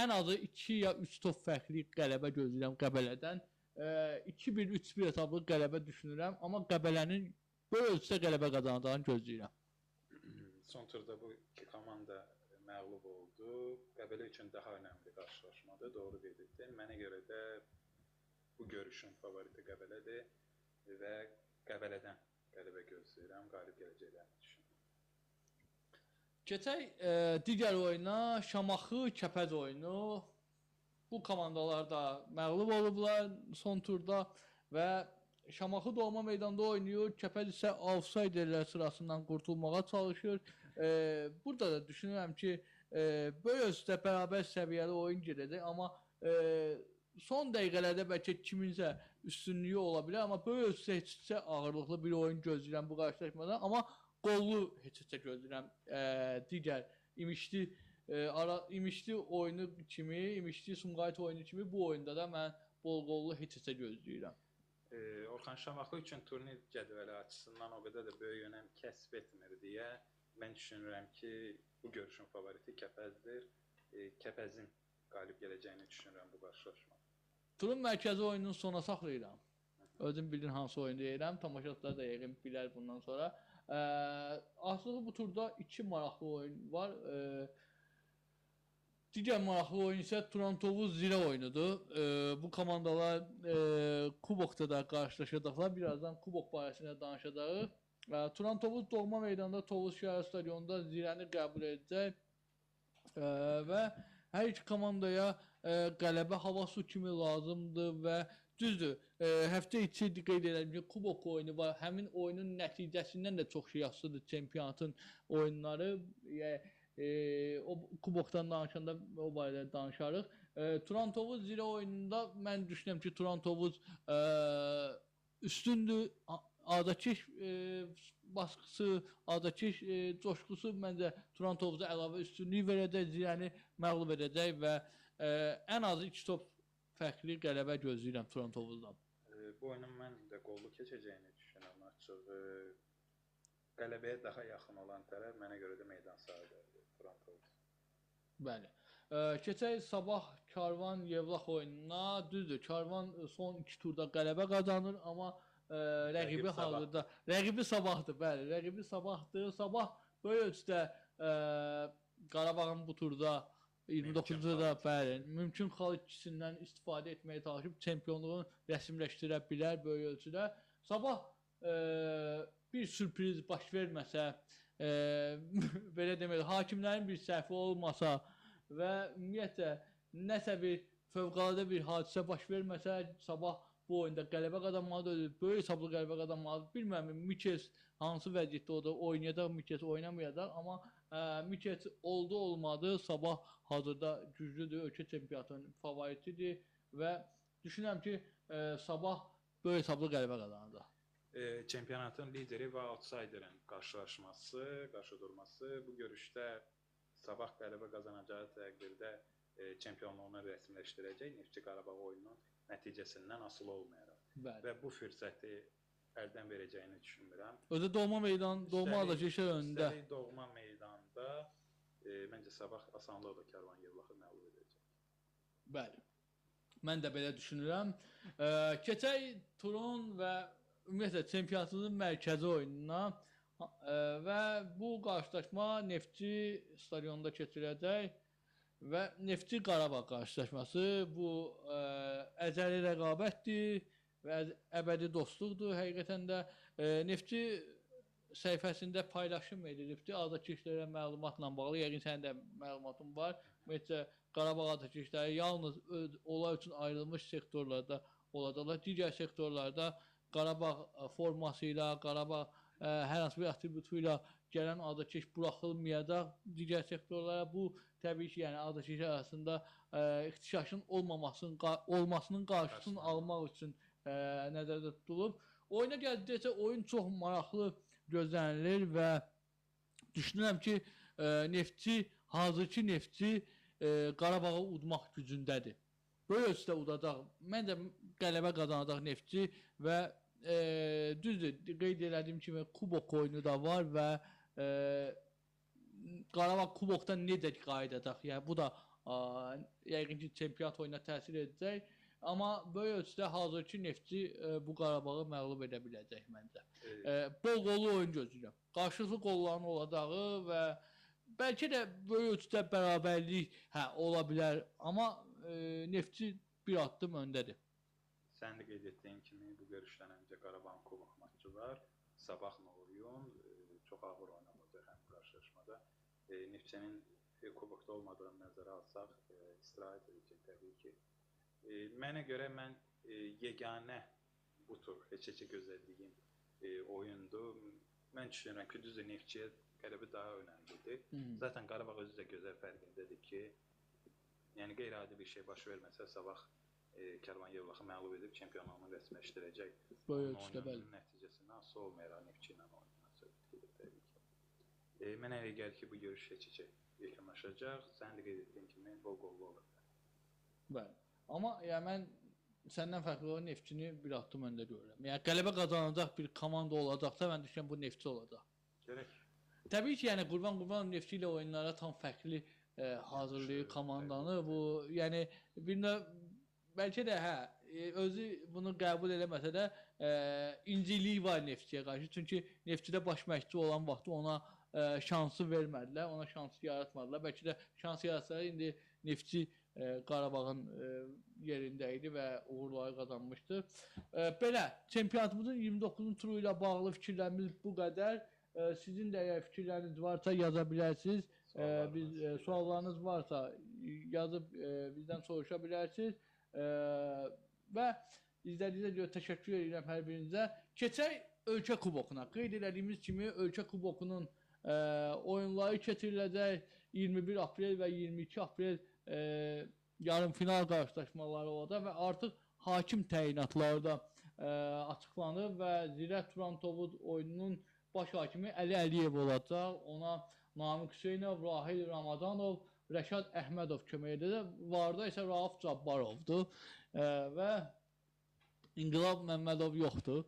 Ən azı 2 ya 3 top fərqli qələbə gözləyirəm Qəbələdən. 2-1, 3-1 hesablı qələbə düşünürəm, amma Qəbələnin böyük ölçüdə qələbə qazanacağını gözləyirəm. Son turda bu iki komanda məğlub oldu. Qəbələ üçün daha önəmli qarşılaşmadır, doğru qeyd etdin. Mənə görə də bu görüşün favoriti Qəbələdir və Qəbələdən qələbə gözləyirəm, qalib gələcəklərini düşünürəm. Keçək digər oyuna, Şamaxı Kəpəz oyunu. Bu komandalar da məğlub olublar son turda və Şamaxı doğma meydanda oynayır, Kəpəz isə outsiderlər sırasından qurtulmağa çalışır. Burada da düşünürəm ki, böyük ölçüdə bərabər səviyyəli oyun gedəcək, amma son dəqiqələrdə bəlkə kiminsə üstünlüyü ola bilər, amma böyük ölçüdə heç-heçə ağırlıqlı bir oyun gözləyirəm bu qarşılaşmada, amma qollu heç-heçə gözləyirəm digər İmişli oyunu kimi, İmişli Sumqayıt oyunu kimi bu oyunda da mən bol qollu heç-heçə gözləyirəm. Orxan, Şamaxı üçün turnir cədvəli açısından o qədər də böyük önəm kəsb etmir deyə mən düşünürəm ki, bu görüşün favoriti Kəpəzdir. Kəpəzin qalib gələcəyini düşünürəm bu qarşılaşmada. Turun mərkəzi oyununu sona saxlayıram. Özüm bilin hansı oyunu deyirəm, tamaşaçılar da yəqin bilər bundan sonra. Aslında bu turda 2 maraqlı oyun var. Digər maraqlı oyun isə Turan-Tovuz Zirə oyunudur. Bu komandalar kubokda da qarşılaşacaqlar. Birazdan kubok barəsində danışacağıq. Turan-Tovuz doğma meydanda Tovuz şəhər stadionunda Zirəni qəbul edəcək və hər iki komandaya qələbə hava su kimi lazımdır və düzdür, həftə içi qeyd edelim ki, kubok oyunu var. Həmin oyunun nəticəsindən də çox şey asılıdır çempionatın oyunları. O kubokdan danışanda o barədə danışarıq. Turan-Tovuz Zirə oyununda mən düşünürəm ki, Turan-Tovuz üstündür. Azadkeş baskısı, azadkeş coşqusu məncə Turan-Tovuza əlavə üstünlük verəcək, Zirəni məğlub edəcək və ən azı 2 top fərqli qələbə gözləyirəm Turan-Tovuzdan. Bu oyunun mən də qollu keçəcəyini düşünürəm açıq. Qələbəyə daha yaxın olan tərəf mənə görə də meydan sahibidir Turan-Tovuz. Bəli. Keçək Sabah Karvan Yevlax oyununa. Düzdür, Karvan son 2 turda qələbə qazanır, amma rəqibi hazırda rəqibi Sabahdır, bəli, rəqibi Sabahdır. Sabah böyük ölçüdə Qarabağın bu turda 29-cu da bəli, mümkün xal ikisindən istifadə etməyə çalışıb çempionluğunu rəsmiləşdirə bilər böyük ölçüdə. Sabah bir sürpriz baş verməsə, belə demək, hakimlərin bir səhvi olmasa və ümumiyyətlə nəsə bir fövqəladə bir hadisə baş verməsə, Sabah bu oyunda qələbə qazanmalıdır, böyük hesablı qələbə qazanmalıdır. Bilməm, Mikes hansı vəziyyətdə o da oynayacaq, Mikes oynamayacaq, amma Mikes olmadı, Sabah hazırda güclüdür, ölkə çempionatının favoritidir və düşünürəm ki, Sabah böyük hesablı qələbə qazanacaq. Çempionatın lideri və outsiderin qarşıdurması bu görüşdə Sabah qələbə qazanacağı təqdirdə çempionluğunu rəsmiləşdirəcək. Neftçi Qarabağ oyununun nəticəsindən asılı olmayaraq. Bəli. Və bu fürsəti əldən verəcəyini düşünmürəm. Özü doğma meydan, doğma Azadkeşə önündə. Üstəlik doğma meydanda məncə Sabah asanlıqla Karvan Yevlaxı məğlub edəcək. Bəli. Mən də belə düşünürəm. Keçək turun və ümumiyyətlə çempionatın mərkəzi oyununa və bu qarşılaşma Neftçi stadionunda keçiriləcək. Və Neftçi Qarabağ qarşılaşması bu əzəli rəqabətdir və əbədi dostluqdur. Həqiqətən də Neftçi səhifəsində paylaşım edilibdir. Azadkeşlərə məlumatla bağlı, yəqin sənin də məlumatın var. Ümumiyyətlə Qarabağ azadkeşləri yalnız onlar üçün ayrılmış sektorlarda olacaqlar. Digər sektorlarda Qarabağ forması ilə, Qarabağ hər hansı bir atributu ilə gələn azarkeş buraxılmayacaq digər sektorlara. Bu təbii ki, yəni azarkeş arasında ixtişaşın olmasının qarşısını almaq üçün nəzərdə tutulub. Oyuna gəldikcə oyun çox maraqlı gözlənilir və düşünürəm ki, hazırki Neftçi Qarabağı udmaq gücündədir. Böyük ölçüdə udacaq. Məncə qələbə qazanacaq Neftçi və düzdür, qeyd elədiyim kimi kubok oyunu da var və Qarabağ kubokda necə qayıdacaq? Yəni bu da yəqin ki, çempionat oyuna təsir edəcək. Amma böyük ölçüdə hazırki Neftçi bu Qarabağı məğlub edə biləcək məncə. Bol qollu oyun gözləyirəm. Qarşılıqlı qolların olacağı və bəlkə də böyük ölçüdə bərabərlik ola bilər. Amma Neftçi bir addım öndədir. Sən də qeyd etdiyin kimi bu görüşdən öncə Qarabağın kubok maçı var. Sabahla oyun çox ağır oynanacaq həm qarşılaşmada. Neftçinin kubokda olmadığını nəzərə alsaq istirahət edəcək təbii ki. Mənə görə mən yeganə bu tur heç-heçə gözlədiyim oyundur. Mən düşünürəm ki, düzdür Neftçiyə qələbə daha önəmlidir. Zaten Qarabağ özü də gözəl fərqindədir ki, yəni qeyri-adi bir şey baş verməsə sabah Kərvan Yevlaxı məğlub edib çempionluğunu rəsmiləşdirəcək. Böyük ölçüdə bəli. Oyunun nəticəsindən asılı olmayaraq Neftçi ilə oynanacaq təbii ki. Mənə elə gəlir ki, bu görüş heç-heçə yekunlaşacaq. Sən də qeyd etdiyin kimi bol qollu olur. Bəli. Amma yəni mən səndən fərqli olaraq Neftçini bir addım öndə görürəm. Yəni qələbə qazanacaq bir komanda olacaqsa mən düşünürəm bu Neftçi olacaq. Görək. Təbii ki, yəni Qurban Neftçi ilə oyunlara tam fərqli hazırlayır komandanı. Bu yəni birində bəlkə də özü bunu qəbul eləməsə də inciliyi var Neftçiyə qarşı. Çünki Neftçidə baş məşqçi olan vaxtı ona şansı vermədilər, ona şansı yaratmadılar. Bəlkə də şans yaratsalar indi Neftçi Qarabağın yerində idi və uğurları qazanmışdı. Belə, çempionatımızın 29-cu turu ilə bağlı fikirlərimiz bu qədər. Sizin də əgər fikirləriniz varsa yaza bilərsiniz. Suallarınız varsa yazıb bizdən soruşa bilərsiniz. Və izlədiyinizə görə təşəkkür edirəm hər birinizə. Keçək ölkə kubokuna. Qeyd edədiyimiz kimi ölkə kubokunun oyunları keçiriləcək 21 aprel və 22 aprel yarım final qarşılaşmaları olacaq və artıq hakim təyinatları da açıqlanır və Zirət Turantovuz oyununun baş hakimi Əli Əliyev olacaq. Ona Namiq Hüseynov, Rahil Ramazanov, Rəşad Əhmədov kömək edəcək. Varda isə Rauf Cabbarovdur və İnqilab Məmmədov yoxdur.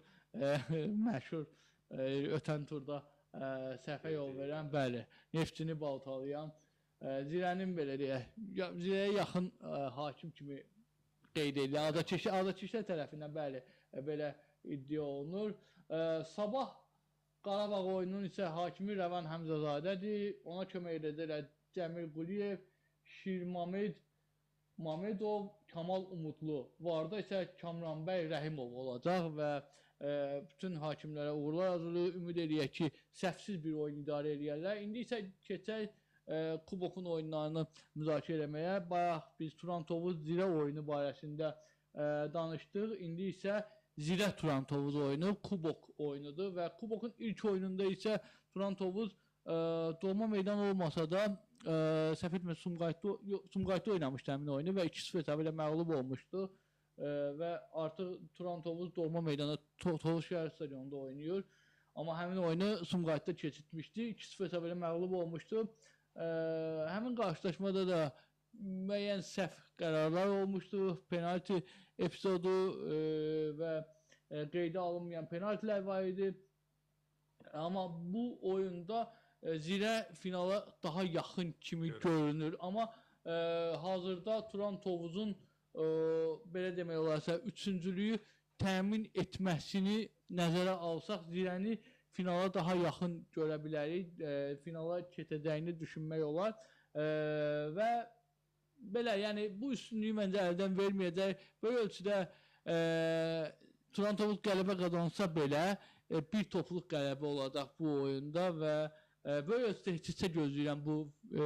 Məşhur ötən turda səhvə yol verən, bəli, Neftçini baltalayan, Zirənin belə deyək, Zirəyə yaxın hakim kimi qeyd edilir. Azarkeşlər tərəfindən bəli, belə iddia olunur. Sabah Qarabağ oyununun isə hakimi Rəvan Həmzədadədir. Ona kömək edəcəklər Cəmil Quliyev, Şirmamed Mamedov, Kamal Umudlu. Varda isə Kamranbəy Rəhimov olacaq və bütün hakimlərə uğurlar arzulayır. Ümid edək ki, səhvsiz bir oyun idarə edərlər. İndi isə keçək kubokun oyunlarını müzakirə etməyə. Bayaq biz Turantovuz Zirə oyunu barəsində danışdıq. İndi isə Zirə Turantovuz oyunu kubok oyunudur və kubokun ilk oyununda isə Turantovuz doğma meydan olmasa da səhv etmirəmsə Sumqayıtda oynamışdı həmin oyunu və 2-0 hesabı ilə məğlub olmuşdu və artıq Turantovuz doğma meydana Toğuşehir stadionunda oynayır. Amma həmin oyunu Sumqayıtda keçirtmişdi. 2-0 hesabı ilə məğlub olmuşdu. Həmin qarşılaşmada da müəyyən səhv qərarlar olmuşdu. Penalti epizodu və qeydə alınmayan penaltilər var idi. Amma bu oyunda Zirə finala daha yaxın kimi görünür. Amma hazırda Turantovuzun belə demək olarsa üçüncülüyü təmin etməsini nəzərə alsaq Zirəni finala daha yaxın görə bilərik. Finala keçəcəyini düşünmək olar. Və belə, yəni bu üstünlüyü məncə əldən verməyəcək. Böyük ölçüdə Turantovuz qələbə qazansa belə bir topluq qələbə olacaq bu oyunda və böyük ölçüdə heç gözləyirəm bu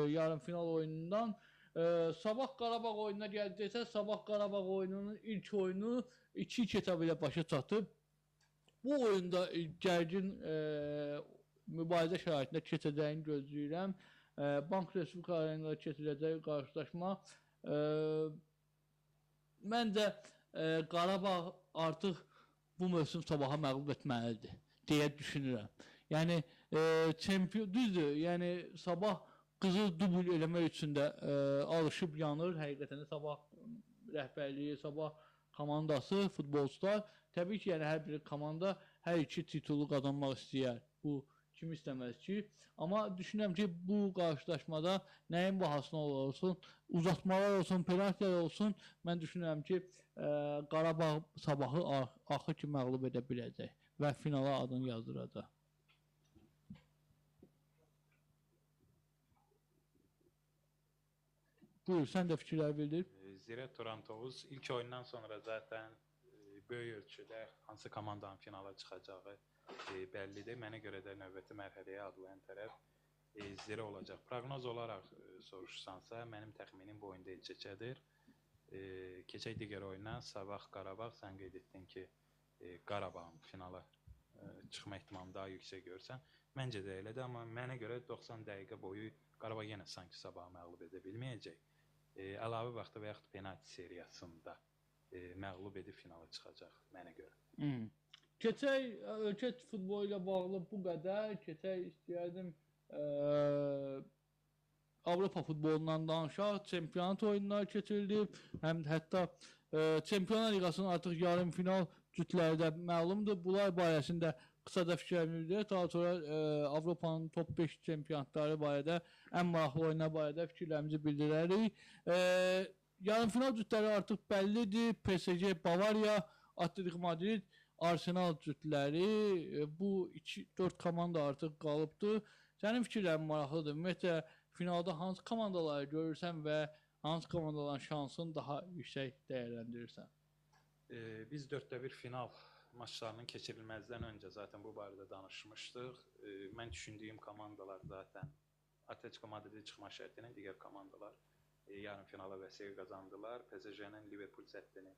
yarım final oyunundan. Sabah Qarabağ oyununa gələcəksə, Sabah Qarabağ oyununun ilk oyunu 2-2 hesabı ilə başa çatıb. Bu oyunda gərgin mübarizə şəraitində keçəcəyini gözləyirəm. Bank Respublikalarında keçiriləcək qarşılaşma. Məncə Qarabağ artıq bu mövsüm Sabaha məğlub etməlidir deyə düşünürəm. Yəni düzdür, yəni Sabah qızıl dubl eləmək üçün də alışıb yanır. Həqiqətən də Sabah rəhbərliyi, Sabah komandası, futbolçular, təbii ki, yəni hər bir komanda hər iki titulu qazanmaq istəyər. Bu kim istəməz ki? Amma düşünürəm ki, bu qarşılaşmada nəyin bahasına olsun, uzatmalar olsun, penaltilər olsun, mən düşünürəm ki, Qarabağ Sabahı axır ki məğlub edə biləcək və finala adını yazdıracaq. Buyur, sən də fikirlər bildir. Zira Turantovuz ilk oyundan sonra zaten böyük ölçüdə hansı komandanın finala çıxacağı bəllidir. Mənə görə də növbəti mərhələyə adlayan tərəf Zira olacaq. Proqnoz olaraq soruşsansa, mənim təxminim bu oyunda elçəcədir. Keçək digər oyuna Sabah Qarabağ, sən qeyd etdin ki, Qarabağın finala çıxma ehtimalını daha yüksək görsən. Məncə də elədir, amma mənə görə 90 dəqiqə boyu Qarabağ yenə sanki Sabahı məğlub edə bilməyəcək. Əlavə vaxtda və yaxud penalti seriyasında məğlub edib finala çıxacaq mənə görə. Keçək ölkə futbolu ilə bağlı bu qədər. Keçək istəyərdim Avropa futbolundan danışaq. Çempionat oyunları keçirilib. Həm hətta Çempionlar Liqasının artıq yarım final cütləri də məlumdur. Bunlar barəsində qısaca fikirlərimizi bildirək. Daha sonra Avropanın top 5 çempionatları barədə, ən maraqlı oyunlar barədə fikirlərimizi bildirərik. Yarımfinal cütləri artıq bəllidir. PSG, Bavariya, Atletico Madrid, Arsenal cütləri. Bu 4 komanda artıq qalıbdır. Sənin fikirlərin maraqlıdır. Ümumiyyətlə, finalda hansı komandaları görürsən və hansı komandaların şansını daha yüksək dəyərləndirirsən? Biz 4-1 final maçlarının keçirilməzdən öncə zaten bu barədə danışmışdıq. Mən düşündüyüm komandalar zaten Atletico Madrid'e çıxma şərti ilə digər komandalar yarım finala vəsiqə qazandılar. PSG-nin Liverpool səttini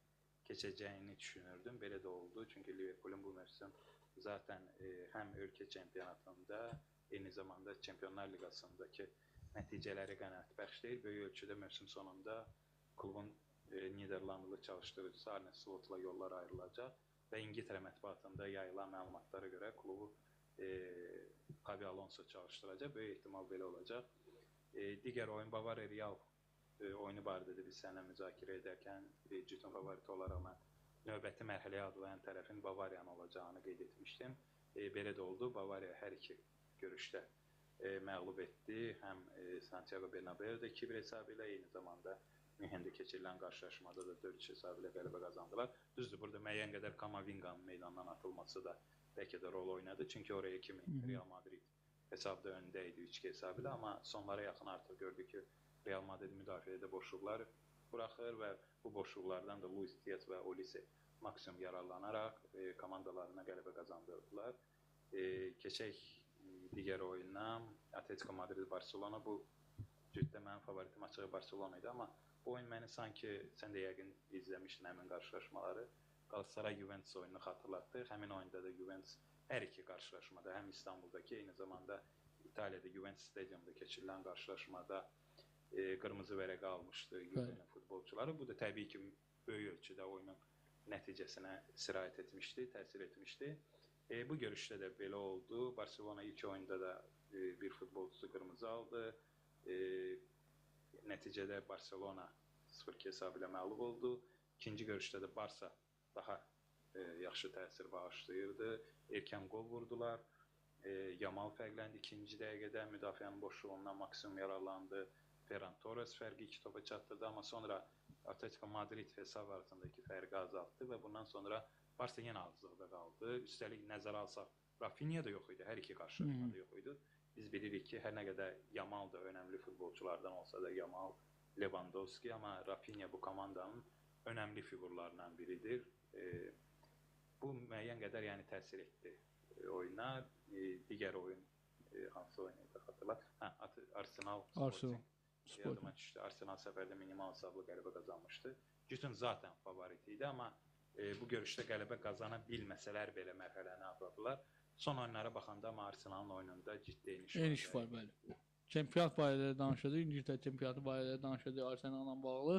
keçəcəyini düşünürdüm. Belə də oldu. Çünki Liverpool'un bu mövsüm zaten həm ölkə çempionatında, eyni zamanda Çempionlar Liqasındakı nəticələri qənaətbəxş deyil. Böyük ölçüdə mövsüm sonunda klubun Niderlandlı çalışdırıcısı Arne Slot'la yollar ayrılacaq və İngiltərə mətbuatında yayılan məlumatlara görə klubu Xabi Alonso çalışdıracaq. Böyük ehtimal belə olacaq. Digər oyun Bavariya Real oyunu barədə də biz sənə müzakirə edərkən cütün favoriti olaraq mən növbəti mərhələyə adlayan tərəfin Bavariyanın olacağını qeyd etmişdim. Belə də oldu. Bavariya hər iki görüşdə məğlub etdi. Həm Santiago Bernabeu'da 2-1 hesabı ilə, eyni zamanda Münhendə keçirilən qarşılaşmada da 4-3 hesabı ilə qələbə qazandılar. Düzdür, burada müəyyən qədər Kamavinganın meydandan atılması da bəlkə də rol oynadı. Çünki oraya kimi Real Madrid hesabda öndə idi 3-2 hesabı ilə, amma sonlara yaxın artıq gördük ki, Real Madrid müdafiədə boşluqlar buraxır və bu boşluqlardan da Luis Diaz və Olise maksimum yararlanaraq komandalarına qələbə qazandırdılar. Keçək digər oyuna Atletico Madrid-Barcelona. Bu cütdə mənim favoritim açığı Barcelona idi, amma bu oyun məni sanki, sən də yəqin izləmişdin həmin qarşılaşmaları, Galatasaray-Juventus oyununu xatırlatdı. Həmin oyunda da Juventus hər iki qarşılaşmada, həm İstanbuldakı, eyni zamanda İtaliyada Juventus stadiumda keçirilən qarşılaşmada qırmızı vərəqə almışdı Juventus futbolçuları. Bu da təbii ki, böyük ölçüdə oyunun nəticəsinə sirayət etmişdi, təsir etmişdi. Bu görüşdə də belə oldu. Barcelona ilk oyunda da bir futbolcusu qırmızı aldı. Nəticədə Barcelona 0-2 hesabı ilə məğlub oldu. İkinci görüşdə də Barça daha yaxşı təsir bağışlayırdı. Erkən qol vurdular. Yamal fərqləndi ikinci dəqiqədə. Müdafiənin boşluğundan maksimum yararlandı. Ferran Torres fərqi 2 topa çatdırdı, amma sonra Atletico Madrid hesab arasındakı fərqi azaltdı və bundan sonra Barça yenə azlıqda qaldı. Üstəlik nəzərə alsaq, Rafinha da yox idi, hər iki qarşılaşmada yox idi. Biz bilirik ki, hər nə qədər Yamal da önəmli futbolçulardan olsa da, Yamal, Lewandowski, amma Rafinha bu komandanın önəmli figurlarından biridir. Bu müəyyən qədər yəni təsir etdi oyuna. Digər oyun hansı oyunu xatırlar? Arsenal Sporting. Yadıma düşdü. Arsenal səfərdə minimal hesablı qələbə qazanmışdı. Cütün zaten favoriti idi, amma Bu görüşdə qələbə qazana bilməsələr belə mərhələni apardılar. Son oyunlara baxanda amma Arsenalın oyununda ciddi eniş var, bəli. Çempionat barədə danışırdı, İngiltərə çempionatı barədə danışırdı Arsenal'la bağlı.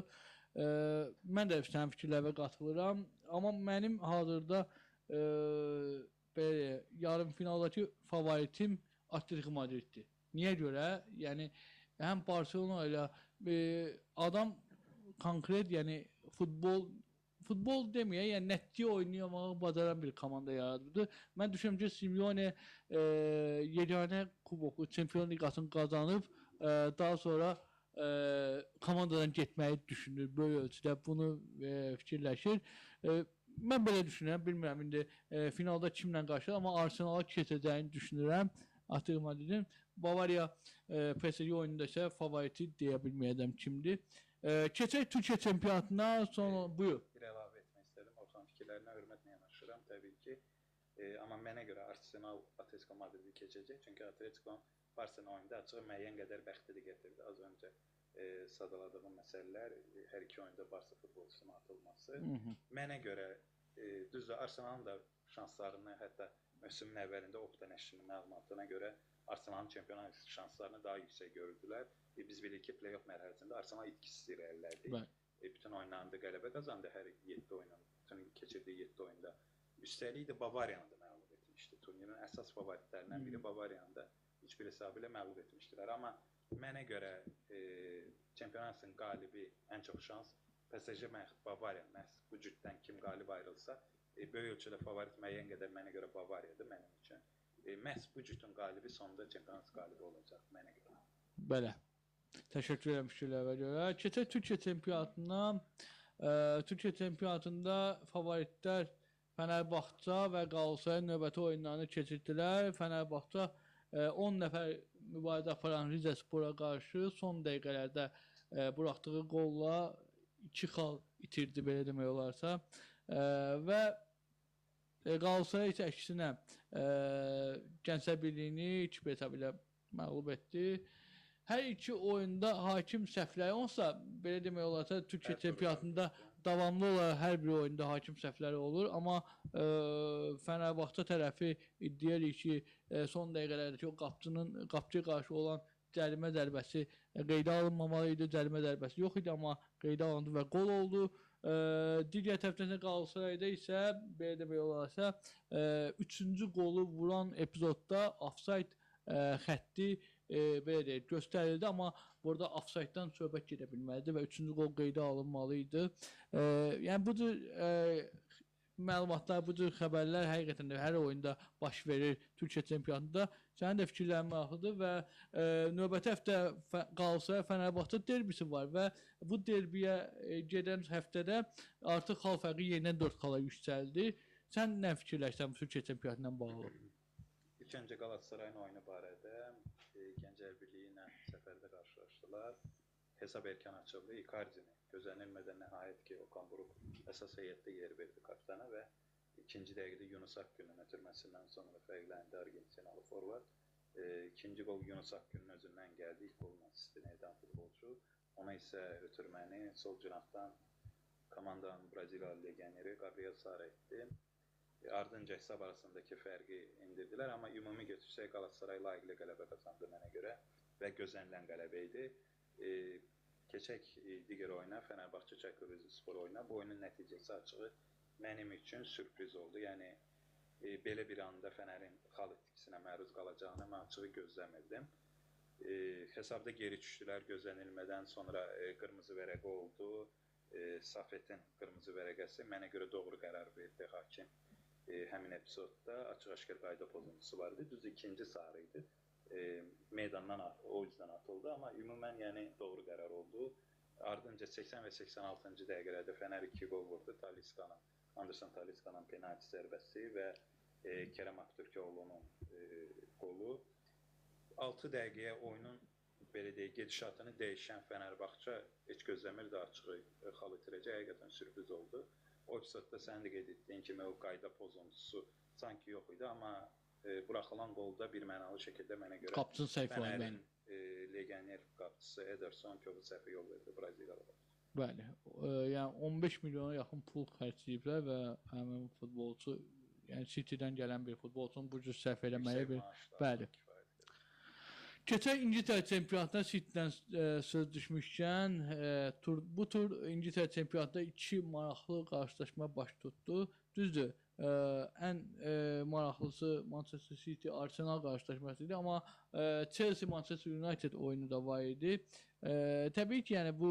Mən də sənin fikirlərinə qatılıram, amma mənim hazırda belə yarım finaldakı favoritim Atletico Madriddir. Niyə görə? Yəni həm Barcelona ilə adam konkret, yəni futbol deməyək, yəni nəticə oynayamağı bacaran bir komanda yaradırdı. Mən düşünürəm ki, Simeone yeganə kuboku, Çempionlar Liqasını qazanıb, daha sonra komandadan getməyi düşünür, böyük ölçüdə bunu fikirləşir. Mən belə düşünürəm, bilmirəm indi finalda kimlə qarşılar, amma Arsenal'a keçəcəyini düşünürəm. Atletico Madridin Bavariya PSG oyununda isə favoriti deyə bilməyəcəm kimdir. Keçək Türkiyə çempionatına, sonra buyur. Bir əlavə etmək istədim. Orxan fikirlərinə hörmətlə yanaşıram təbii ki. Amma mənə görə Arsenal Atletico Madridi keçəcək. Çünki Atletico Barcelona oyunda açığı müəyyən qədər bəxti də gətirdi. Az öncə sadaladığım məsələlər, hər iki oyunda Barça futbolçusunun atılması. Mənə görə düzdür, Arsenalın da şanslarını, hətta mövsümün əvvəlində Opta nəşrinin məlumatına görə Arsenalın çempionat şanslarını daha yüksək gördülər. Biz bilirik ki, play-off mərhələsində Arsenal itkisiz irəlilədi. Bütün oyunlarında qələbə qazandı hər 7 oyunun, bütün keçirdiyi 7 oyunda. Üstəlik də Bavariyanı da məğlub etmişdi. Turnirin əsas favoritlərindən biri Bavariyanı da 3-1 hesabı ilə məğlub etmişdilər. Amma mənə görə çempionatın qalibi ən çox şans PSG Bavariya. Məhz bu cütdən kim qalib ayrılsa, böyük ölçüdə favorit müəyyən qədər mənə görə Bavariyadır mənim üçün. Məhz bu cütün qalibi sonunda çempionat qalibi olacaq mənə görə. Belə. Təşəkkür edirəm fikirlərə görə. Keçək Türkiyə çempionatına. Türkiyə çempionatında favoritlər Fənərbağça və Qalatasaray növbəti oyunlarını keçirdilər. Fənərbağça 10 nəfər mübarizə aparan Rizespora qarşı son dəqiqələrdə buraxdığı qolla 2 xal itirdi, belə demək olarsa. Və Qalatasaray isə əksinə Gənclər Birliyini 2-1 hesabı ilə məğlub etdi. Hər iki oyunda hakim səhvləri olsa, belə demək olarsa, Türkiyə çempionatında davamlı olaraq hər bir oyunda hakim səhvləri olur. Amma Fənərbağça tərəfi iddia edir ki, son dəqiqələrdəki o qapçıya qarşı olan cərimə zərbəsi qeydə alınmamalı idi. Cərimə zərbəsi yox idi, amma qeydə alındı və qol oldu. Digər tərəfdən Qalatasarayda isə, belə demək olarsa, 3-cü qolu vuran epizodda offside xətti belə deyək, göstərildi, amma burada offside-dan söhbət gedə bilməlidir və 3-cü qol qeydə alınmalı idi. Yəni bu cür məlumatlar, bu cür xəbərlər həqiqətən də hər oyunda baş verir Türkiyə çempionatında. Sənin də fikirlərin maraqlıdır və növbəti həftə Qalatasaray Fənərbağça derbisi var və bu derbiyə gedən həftədə artıq xal fərqi yenidən 4 xala yüksəldi. Sən nə fikirləşsən bu Türkiyə çempionatı ilə bağlı? İlk öncə Qalatasarayın oyunu barədə Gənclər Birliyi ilə səfərdə qarşılaşdılar. Hesab erkən açıldı. Icardi'ni gözlənilmədən nəhayət ki, Okan Buruk əsas heyətdə yer verdi kapitana və ikinci dəqiqədə Yunus Akgünün ötürməsindən sonra fərqləndi Argentinalı forvard. İkinci qol Yunus Akgünün özündən gəldi. İlk qolun asistini edən futbolçu. Ona isə ötürməni sol cinahdan komandanın Braziliyalı legioneri Gabriel Sara etdi. Ardınca hesab arasındakı fərqi indirdilər, amma ümumi götürsək Qalatasaray layiqli qələbə qazandı mənə görə və gözlənilən qələbə idi. Keçək digər oyuna, Fənərbağça Çaykur Rizespor oyuna. Bu oyunun nəticəsi açığı mənim üçün sürpriz oldu. Yəni belə bir anda Fənərin xal itkisinə məruz qalacağını mən açığı gözləmirdim. Hesabda geri düşdülər gözlənilmədən, sonra qırmızı vərəqə oldu. Safetin qırmızı vərəqəsi mənə görə doğru qərar verdi hakim. Həmin epizodda açıq-aşkar qayda pozuntusu vardı. Düz ikinci sarı idi. Meydandan o yüzden atıldı, amma ümumən yəni doğru qərar oldu. Ardınca 80 və 86-cı dəqiqələrdə Fənər 2 gol vurdu. Anderson Taliskanın penalti zərbəsi və Kerem Aktürkoğlu'nun qolu. 6 dəqiqəyə oyunun belə deyək, gedişatını dəyişən Fənərbağça heç gözləmirdi açığı xal itirəcək. Həqiqətən sürpriz oldu. O epizodda sən də qeyd etdiyin kimi o qayda pozuntusu sanki yox idi, amma buraxılan qolda bir mənalı şəkildə mənə görə Fənərin legioner qapıçısı Ederson Köbü səhvi yol verdi Braziliyalılar. Bəli. Yəni 15 milyona yaxın pul xərcləyiblər və həmin futbolçu, yəni City-dən gələn bir futbolçunun bu cür səhv eləməyi bir bəli. Keçən İngiltərə çempionatına City-dən söz düşmüşkən, bu tur İngiltərə çempionatında 2 maraqlı qarşılaşma baş tutdu. Düzdür, ən maraqlısı Manchester City Arsenal qarşılaşması idi, amma Chelsea Manchester United oyunu da var idi. Təbii ki, yəni bu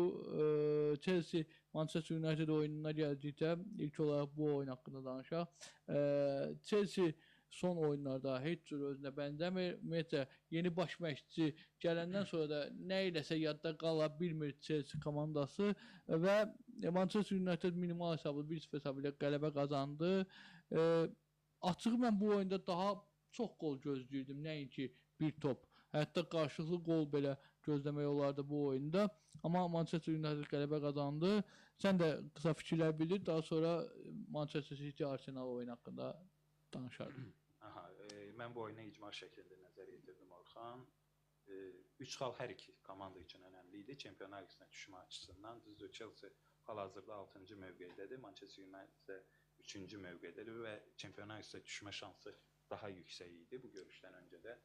Chelsea Manchester United oyununa gəldikdə ilk olaraq bu oyun haqqında danışaq. Chelsea son oyunlarda heç cür özünə bənzəmir. Ümumiyyətlə yeni baş məşqçi gələndən sonra da nə eləsə yadda qala bilmir Chelsea komandası və Manchester United minimal hesablı 1-0 hesabı ilə qələbə qazandı. Açığı mən bu oyunda daha çox gol gözləyirdim, nəinki bir top. Hətta qarşılıqlı gol belə gözləmək olardı bu oyunda. Amma Manchester United qələbə qazandı. Sən də qısa fikirlər bildir, daha sonra Manchester City Arsenal oyunu haqqında danışardım. Mən bu oyuna icmal şəklində nəzər yetirdim Orxan. 3 xal hər iki komanda üçün önəmli idi. Çempionlar Liqasinə düşmə açısından. Düzdür, Chelsea hal-hazırda 6-cı mövqeydədir. Manchester United 3-cü mövqeydədir və Çempionlar Liqasinə düşmə şansı daha yüksək idi bu görüşdən öncə də.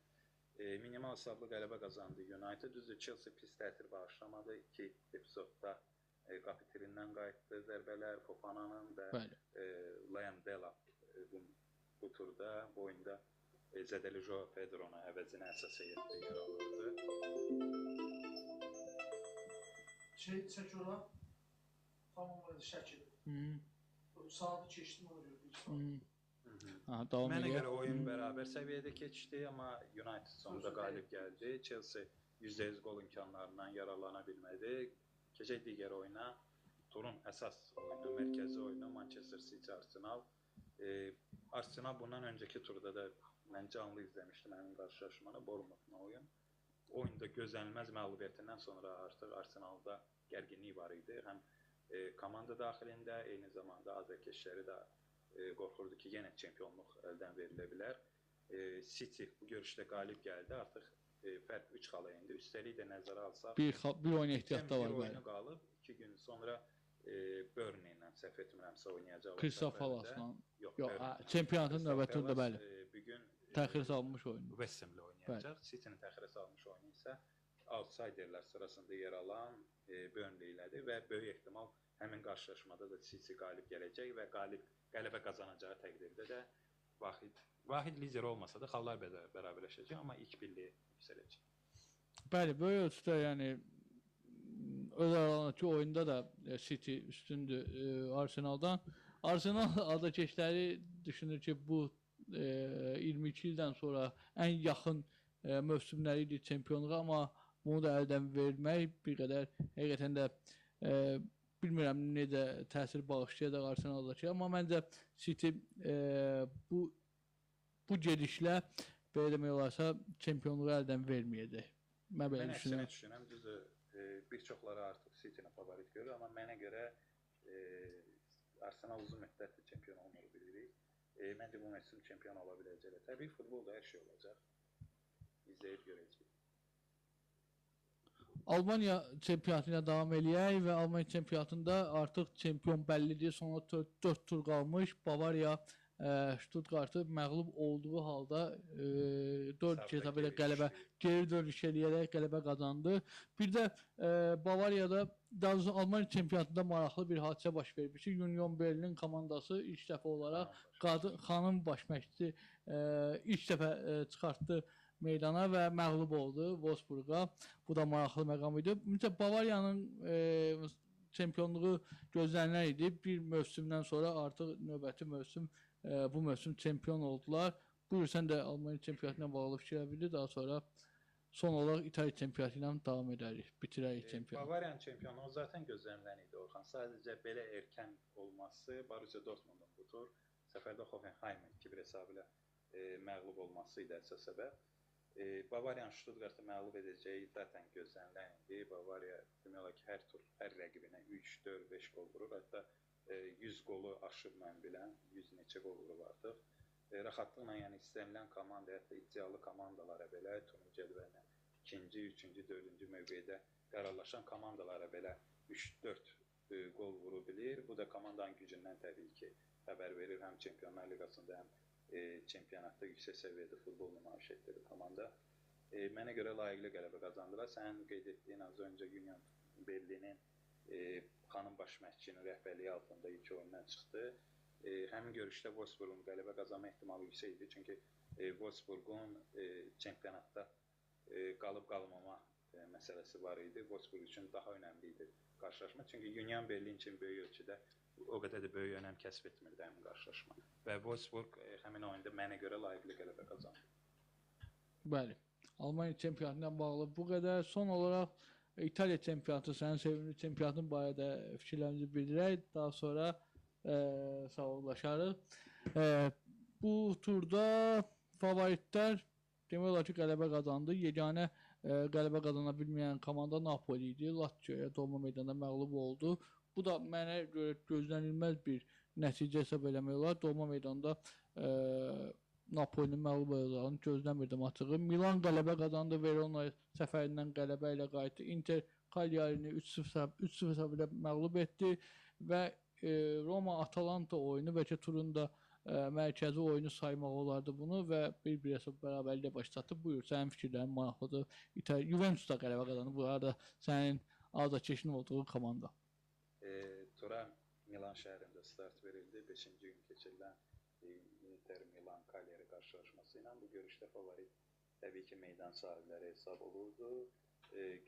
Minimal hesablı qələbə qazandı United. Düzdür, Chelsea pis təsir bağışlamadı. 2 epizodda kapitirindən qayıtdı zərbələr, Fofana'nın və Liam Delap bu turda, bu oyunda zədəli Joao Pedro'na əvəzinə əsas heyətdə yer alırdı. Çək ora, tamamladı şəkil. Saatı keçdim ona görə. Mənə görə oyun bərabər səviyyədə keçdi, amma United sonunda qalib gəldi. Chelsea %100 gol imkanlarından yararlana bilmədi. Keçək digər oyuna, turun əsas oyunu, mərkəzi oyunu Manchester City Arsenal. Arsenal bundan öncəki turda da mən canlı izləmişdim həmin qarşılaşmanı, Bournemouth'la oyun. Oyunda gözlənilməz məğlubiyyətindən sonra artıq Arsenalda gərginlik var idi. Həm komanda daxilində, eyni zamanda azərkeşləri də qorxurdu ki, yenə çempionluq əldən verilə bilər. City bu görüşdə qalib gəldi, artıq fərq 3 xala indi. Üstəlik də nəzərə alsaq, bir oyun ehtiyatda var. Bir oyunu qalıb, 2 gün sonra Burnley ilə səhv etmirəmsə oynayacaqlar. Crystal Palace-la. Yox, çempionatın növbəti turda bəli. Bugün təxirə salınmış oyunu. West Ham'la oynayacaq. City'nin təxirə salınmış oyunu isə outsiderlər sırasında yer alan Burnley ilədir və böyük ehtimal həmin qarşılaşmada da City qalib gələcək və qələbə qazanacağı təqdirdə də vahid lider olmasa da xallar bərabərləşəcək, amma ilk birliyi yüksələcək. Bəli, böyük ölçüdə yəni öz aralarındakı oyunda da City üstündür Arsenal'dan. Arsenal adakeşləri düşünür ki, bu 22 ildən sonra ən yaxın mövsümləri idi çempionluğa, amma bunu da əldən vermək bir qədər həqiqətən də bilmirəm necə təsir bağışlayacaq Arsenal'dakı, amma məncə City bu gedişlə belə demək olarsa çempionluğu əldən verməyəcək. Mən belə düşünürəm. Düzdür, bir çoxları artıq City-ni favorit görür, amma mənə görə Arsenal uzun müddətdir çempion olmalı bilirik. Məncə bu mövsüm çempion ola biləcəklər. Təbii futbolda hər şey olacaq. İzləyib görəcəyik. Almanya çempionatı ilə davam eləyək və Almanya çempionatında artıq çempion bəllidir. Sonra 4 tur qalmış. Bavariya Stuttgart'ı məğlub olduğu halda 4 hesabı ilə qələbə geri dönüş eləyərək qələbə qazandı. Bir də Bavariyada Almanya çempionatında maraqlı bir hadisə baş vermiş ki, Union Berlin komandası ilk dəfə olaraq xanım baş məşqçisi ilk dəfə çıxartdı meydana və məğlub oldu Wolfsburga. Bu da maraqlı məqam idi. Ümumiyyətlə Bavariyanın çempionluğu gözlənilən idi. Bir mövsümdən sonra artıq növbəti mövsüm bu mövsüm çempion oldular. Buyur, sən də Almanya çempionatı ilə bağlı fikir bildir. Daha sonra son olaraq İtaliya çempionatı ilə davam edərik. Bitirərik çempionatı. Bavariyanın çempionluğu zaten gözlənilən idi Orxan. Sadəcə belə erkən olması, Borussia Dortmundun bu tur səfərdə Hoffenheim'in 2-1 hesabı ilə məğlub olması idi əsas səbəb. Bavariyanın Stuttgart'ı məğlub edəcəyi zaten gözlənilən idi. Bavariya demək olar ki, hər tur, hər rəqibinə 3, 4, 5 gol vurur. Hətta 100 golu aşıb mən bilən, 100 neçə gol vurub artıq. Rahatlıqla, yəni istənilən komanda, hətta iddialı komandalara belə, turun cədvəlinə 2-ci, 3-cü, 4-cü mövqedə qərarlaşan komandalara belə 3-4 qol vura bilir. Bu da komandanın gücündən təbii ki xəbər verir. Həm Çempionlar Liqasında, həm çempionatda yüksək səviyyədə futbol nümayiş etdirir komanda. Mənə görə layiqli qələbə qazandılar. Sənin qeyd etdiyin az öncə Union Berlinin xanım baş məşqçinin rəhbərliyi altında ilk oyundan çıxdı. Həmin görüşdə Wolfsburgun qələbə qazanma ehtimalı yüksək idi. Çünki Wolfsburgun çempionatda qalıb-qalmama məsələsi var idi. Wolfsburg üçün daha önəmli idi qarşılaşma. Çünki Union Berlin üçün böyük ölçüdə o qədər də böyük önəm kəsb etmirdi həmin qarşılaşma. Və Wolfsburg həmin oyunda mənə görə layiqli qələbə qazandı. Bəli. Almanya çempionatından bağlı bu qədər. Son olaraq İtaliya çempionatı, sənin sevimli çempionatın barədə fikirlərimizi bildirək. Daha sonra sağollaşarıq. Bu turda favoritlər demək olar ki, qələbə qazandı. Yeganə qələbə qazana bilməyən komanda Napoli idi. Lazio'ya doğma meydanda məğlub oldu. Bu da mənə görə gözlənilməz bir nəticə hesab eləmək olar. Doğma meydanda Napoli'nin məğlub olacağını gözləmirdim açığı. Milan qələbə qazandı. Verona səfərindən qələbə ilə qayıtdı. Inter Cagliari'ni 3-0 hesab ilə məğlub etdi və Roma Atalanta oyunu bəlkə turunda mərkəzi oyunu saymaq olardı bunu və bir-bir hesab bərabərliklə başlatdı. Buyur, sənin fikirlərin maraqlıdır. Juventus da qələbə qazandı. Bu arada sənin azarkeşin olduğu komanda. Tura Milan şəhərində start verildi. 5-ci gün keçirilən Inter Milan Cagliari qarşılaşması ilə bu görüşdə favorit təbii ki meydan sahibləri hesab olurdu.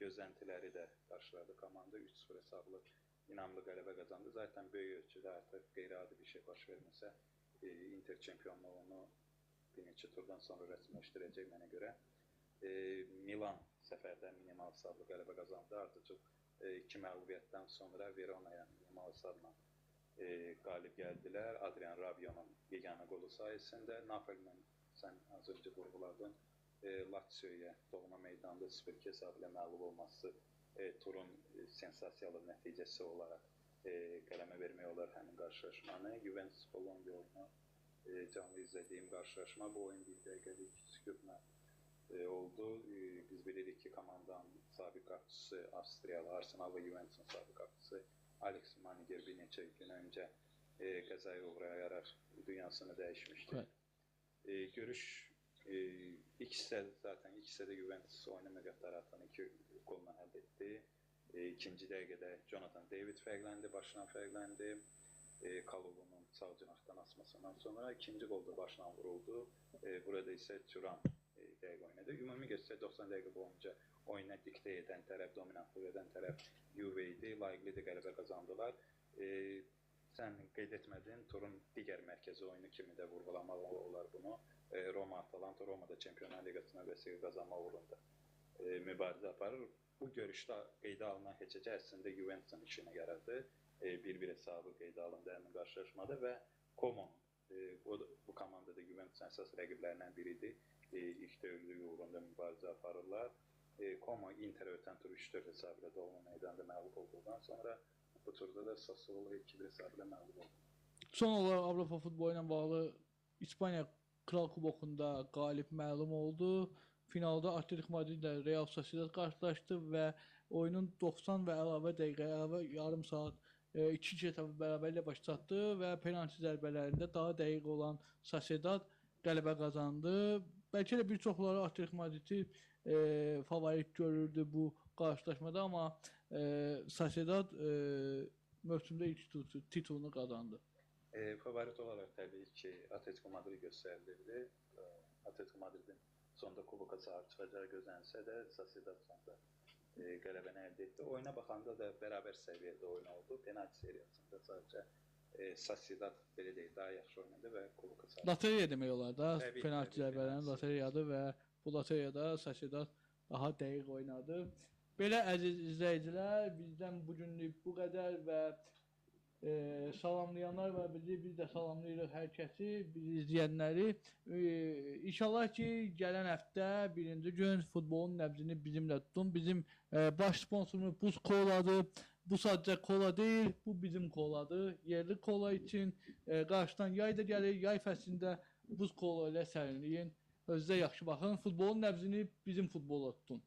Gözləntiləri də qarşıladı komanda 3-0 hesablı inamlı qələbə qazandı. Zaten böyük ölçüdə artıq qeyri-adi bir şey baş verməsə Inter çempionluğunu bir neçə turdan sonra rəsmiləşdirəcək mənə görə. Milan səfərdə minimal hesablı qələbə qazandı. Artıq 2 məğlubiyyətdən sonra Verona'ya minimal hesabla qalib gəldilər. Adrian Rabiot'un yeganə qolu sayəsində. Napoli'nin sən az öncə vurğuladın. Lazio'ya doğma meydanda 0-2 hesab ilə məğlub olması turun sensasiyalı nəticəsi olaraq qələmə vermək olar həmin qarşılaşmanı. Juventus Bologna oyunu canlı izlədiyim qarşılaşma. Bu oyun bir dəqiqəlik sükutla oldu. Biz bilirik ki, komandanın sabiq qapıçısı Avstriyalı, Arsenal və Juventus'un sabiq qapıçısı Alex Maniger bir neçə gün öncə qəzaya uğrayaraq dünyasını dəyişmişdi. Görüş ikisi də Juventus oyunu müqəddəratını 2 qolla həll etdi. İkinci dəqiqədə Jonathan David fərqləndi, başdan fərqləndi. Kalulu'nun sağ cinahdan asmasından sonra ikinci qolda başdan vuruldu. Burada isə Thuram dəqiq oynadı. Ümumi göstərsə 90 dəqiqə boyunca oyuna diktə edən tərəf, dominantlıq edən tərəf Juve idi. Layiqli qələbə qazandılar. Sən qeyd etmədin, turun digər mərkəzi oyunu kimi də vurğulamaq olar bunu. Roma Atalanta, Roma'da Çempionlar Liqasına vəsiqə qazanma uğrunda mübarizə aparır. Bu görüşdə qeydə alınan keçəcək əslində Juventus'un işinə yaradı. 1-1 hesabı qeydə alındı həmin qarşılaşmada və Como, bu komandada Juventus'un əsas rəqiblərindən biridir. İlk dövlülük uğrunda mübarizə aparırlar. Como Inter'ə ötən tur 3-4 hesab ilə doğma meydanda məğlub olduqdan sonra bu turda da Sassuolo 2-1 hesab ilə məğlub oldu. Son olaraq Avropa futbolu ilə bağlı İspaniya Kral Kubokunda qalib məlum oldu. Finalda Atletico Madrid ilə Real Sociedad qarşılaşdı və oyunun 90 və əlavə dəqiqə, əlavə yarım saat 2 etapı bərabərliklə başlatdı və penalti zərbələrində daha dəqiq olan Sociedad qələbə qazandı. Bəlkə də bir çoxları Atletico Madridi favorit görürdü bu qarşılaşmada, amma Sociedad mövsümdə ilk titulunu qazandı. Favorit olaraq təbii ki Atletico Madrid göstərilirdi. Atletico Madridin sonda kuboka sahib çıxacağı gözlənsə də Sociedad sonda qələbəni əldə etdi. Oyuna baxanda da bərabər səviyyədə oyun oldu. Penalti seriyasında sadəcə Sociedad belə deyil, daha yaxşı oynadı və kuboka sahib. Loteriya demək olar da, penalti zərbələrinin loteriyadır və bu loteriyada Sociedad daha dəqiq oynadı. Belə əziz izləyicilər, bizdən bugünlük bu qədər və salamlayanlar var bizi, biz də salamlayırıq hər kəsi, bizi izləyənləri. İnşallah ki, gələn həftə birinci gün futbolun nəbzini bizimlə tutun. Bizim baş sponsorumuz Buz Koladır. Bu sadəcə kola deyil, bu bizim koladır. Yerli kola üçün qarşıdan yay da gəlir, yay fəslində Buz Kola ilə sərinləyin. Özünüzə yaxşı baxın, futbolun nəbzini bizim futbola tutun.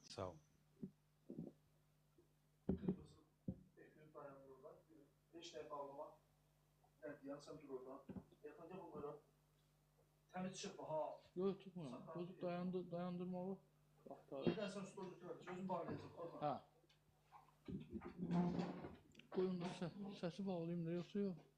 Sağ olun. sən dur orada. Yaxında bunlara təmiz çıxma ha. Yox, tutmuram. Bozub dayandırmağı. Bir dənə sən stol götürər. Gözün bağlayacaq, qorxma. Hə. Qoyun da səsi bağlayayım da yoxsa yox.